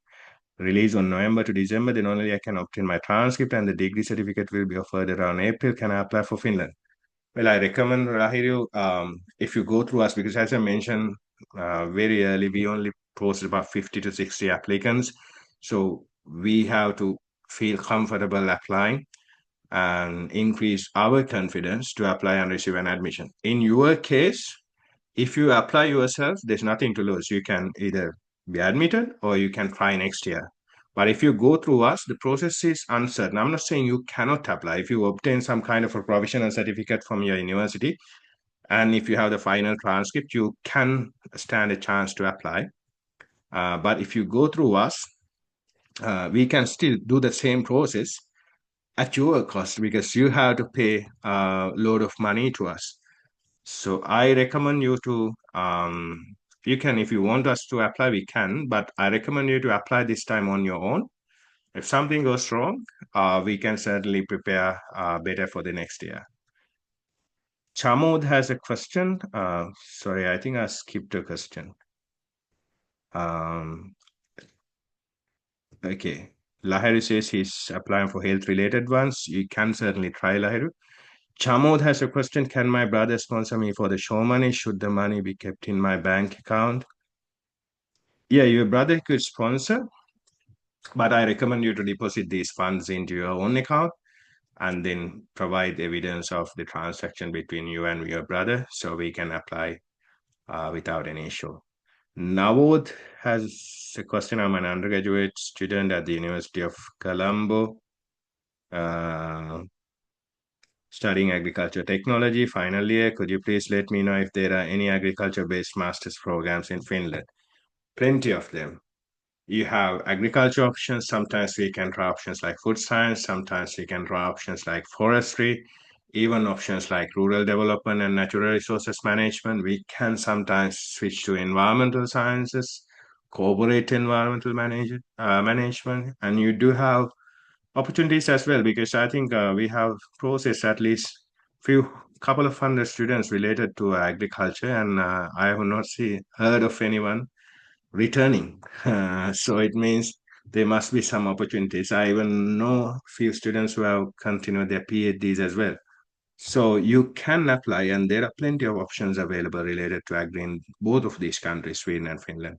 release on November to December, then only I can obtain my transcript and the degree certificate will be offered around April. Can I apply for Finland? Well, I recommend Rahiru, if you go through us, because as I mentioned very early, we only posted about 50 to 60 applicants. So we have to feel comfortable applying and increase our confidence to apply and receive an admission. In your case, if you apply yourself, there's nothing to lose. You can either be admitted or you can try next year. But if you go through us, the process is uncertain. I'm not saying you cannot apply. If you obtain some kind of a provisional certificate from your university, and if you have the final transcript, you can stand a chance to apply. But if you go through us, we can still do the same process at your cost because you have to pay a load of money to us. So I recommend you to, you can, if you want us to apply, we can, but I recommend you to apply this time on your own. If something goes wrong, we can certainly prepare better for the next year. Chamod has a question. Sorry, I think I skipped a question. Okay. Lahiru says he's applying for health-related ones. You can certainly try, Lahiru. Chamod has a question. Can my brother sponsor me for the show money? Should the money be kept in my bank account? Yeah, your brother could sponsor, but I recommend you to deposit these funds into your own account and then provide evidence of the transaction between you and your brother so we can apply without any issue. Navod has a question. I'm an undergraduate student at the University of Colombo, studying agriculture technology, final year. Could you please let me know if there are any agriculture-based master's programs in Finland? Plenty of them. You have agriculture options. Sometimes we can try options like food science. Sometimes we can try options like forestry, even options like rural development and natural resources management. We can sometimes switch to environmental sciences, corporate environmental management, and you do have opportunities as well because I think we have processed at least few couple of hundred students related to agriculture, and I have not heard of anyone returning. So it means there must be some opportunities. I even know few students who have continued their PhDs as well. So you can apply, and there are plenty of options available related to agri in both of these countries, Sweden and Finland.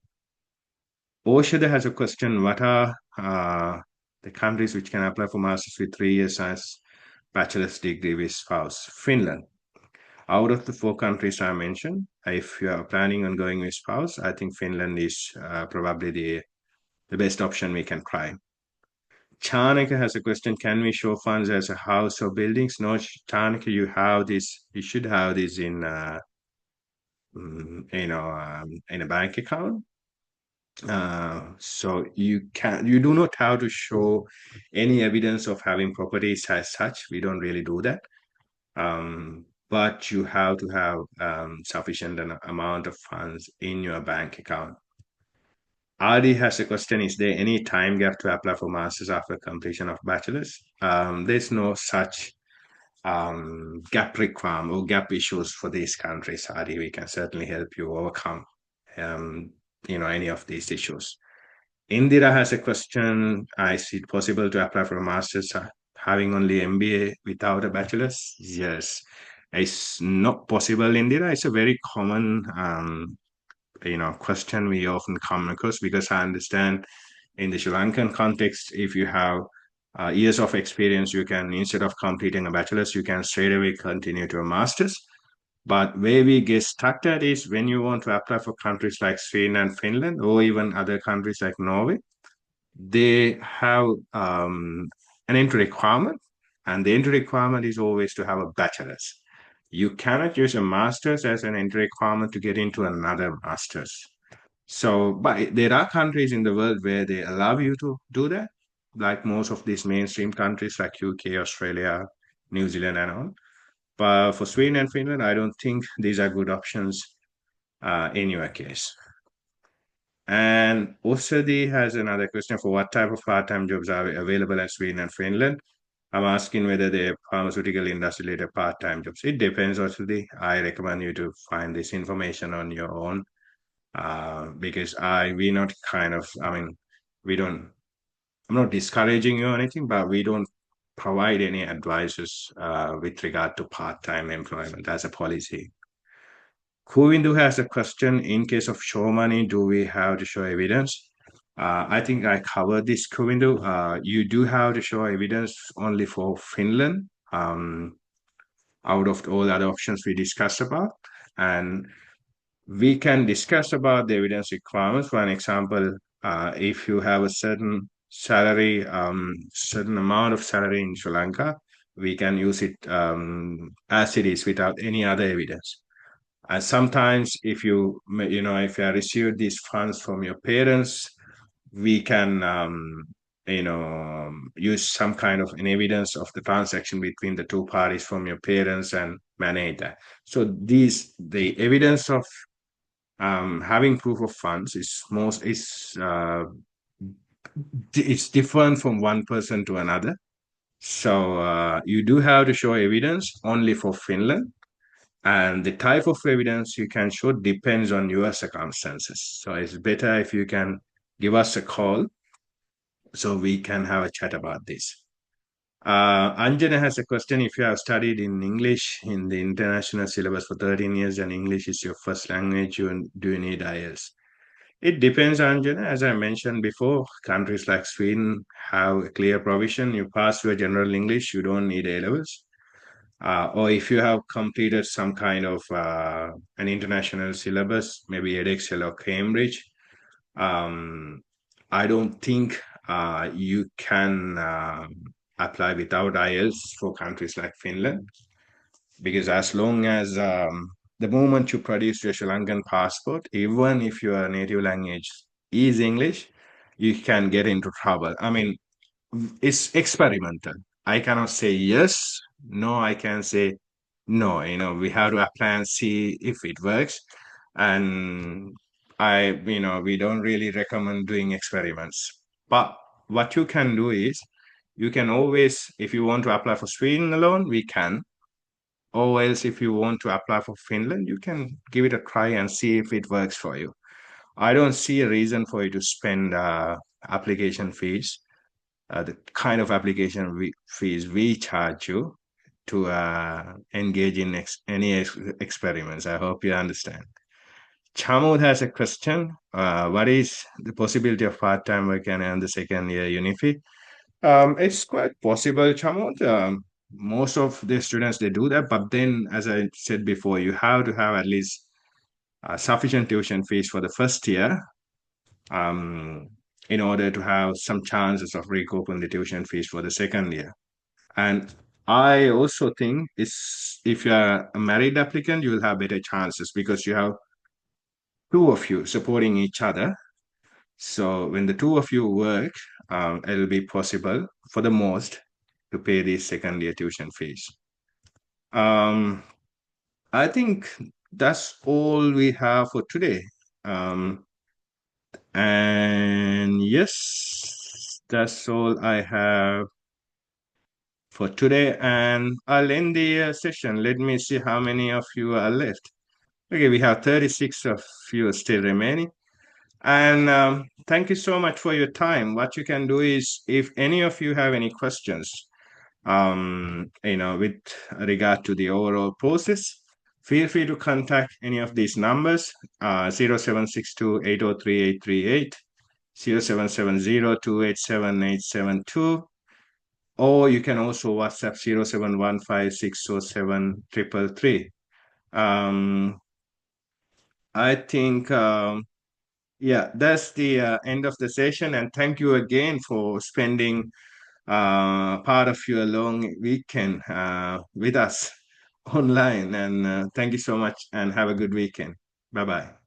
Oshada has a question: what are the countries which can apply for masters with 3 years science bachelor's degree with spouse? Finland. Out of the 4 countries I mentioned, if you are planning on going with spouse, I think Finland is probably the best option we can try. Chanaka has a question: can we show funds as a house or buildings? No, Chanaka, you have this. You should have this in in a bank account. So you do not have to show any evidence of having properties as such. We don't really do that. But you have to have sufficient amount of funds in your bank account. Adi has a question: is there any time gap to apply for masters after completion of bachelor's? There's no such gap requirement or gap issues for these countries, Adi. We can certainly help you overcome um, any of these issues. Indira has a question: is it possible to apply for a master's having only MBA without a bachelor's? Yes, it's not possible, Indira. It's a very common question we often come across because I understand in the Sri Lankan context, if you have years of experience, you can, instead of completing a bachelor's, you can straight away continue to a master's. But where we get stuck at is when you want to apply for countries like Sweden and Finland, or even other countries like Norway, they have an entry requirement, and the entry requirement is always to have a bachelor's. You cannot use a master's as an entry requirement to get into another master's. So, but there are countries in the world where they allow you to do that, like most of these mainstream countries like UK, Australia, New Zealand, and all. But for Sweden and Finland, I don't think these are good options in your case. And Osadi has another question: for what type of part-time jobs are available in Sweden and Finland? I'm asking whether the pharmaceutical industry related part-time jobs. It depends, Osadi. I recommend you to find this information on your own because we not kind of, I mean, we don't, I'm not discouraging you or anything, but we don't provide any advices with regard to part-time employment as a policy. Kuvindu has a question: in case of show money, do we have to show evidence? I think I covered this, Kuvindu. You do have to show evidence only for Finland, out of all other options we discussed about. And we can discuss about the evidence requirements. For an example, if you have a certain salary, certain amount of salary in Sri Lanka, we can use it as it is without any other evidence. And sometimes, if if you have received these funds from your parents, we can, use some kind of an evidence of the transaction between the two parties from your parents and manage that. So the evidence of having proof of funds it's different from one person to another. So you do have to show evidence only for Finland, and the type of evidence you can show depends on your circumstances. So it's better if you can give us a call so we can have a chat about this. Anjana has a question: if you have studied in English in the international syllabus for 13 years and English is your first language, do you need IELTS? It depends, Anjana. As I mentioned before, countries like Sweden have a clear provision. You pass your general English, you don't need A levels. Or if you have completed some kind of an international syllabus, maybe Edexcel or Cambridge, um, I don't think you can apply without IELTS for countries like Finland, because as long as the moment you produce your Sri Lankan passport, even if your native language is English, you can get into trouble. I mean, it's experimental. I cannot say yes, no, I can say no. We have to apply and see if it works. And we don't really recommend doing experiments. But what you can do is you can always, if you want to apply for Sweden alone, we can. Or else, if you want to apply for Finland, you can give it a try and see if it works for you. I don't see a reason for you to spend application fees, the kind of fees we charge you to engage in experiments. I hope you understand. Chamod has a question. What is the possibility of part-time work and earn the second year UniFi? It's quite possible, Chamod. Most of the students, they do that, but then, as I said before, you have to have at least sufficient tuition fees for the first year, um, in order to have some chances of recouping the tuition fees for the second year. And I also think it's if you're a married applicant, you will have better chances because you have two of you supporting each other. So when the two of you work, it'll be possible for the most to pay the second year tuition fees. Um, I think that's all we have for today. Um, and yes, that's all I have for today. And I'll end the session. Let me see how many of you are left. Okay, we have 36 of you still remaining. And thank you so much for your time. What you can do is, if any of you have any questions, with regard to the overall process, feel free to contact any of these numbers, 0762 or you can also WhatsApp 0715607333. I think, yeah, that's the end of the session. And thank you again for spending part of your long weekend with us online. And thank you so much and have a good weekend. Bye bye.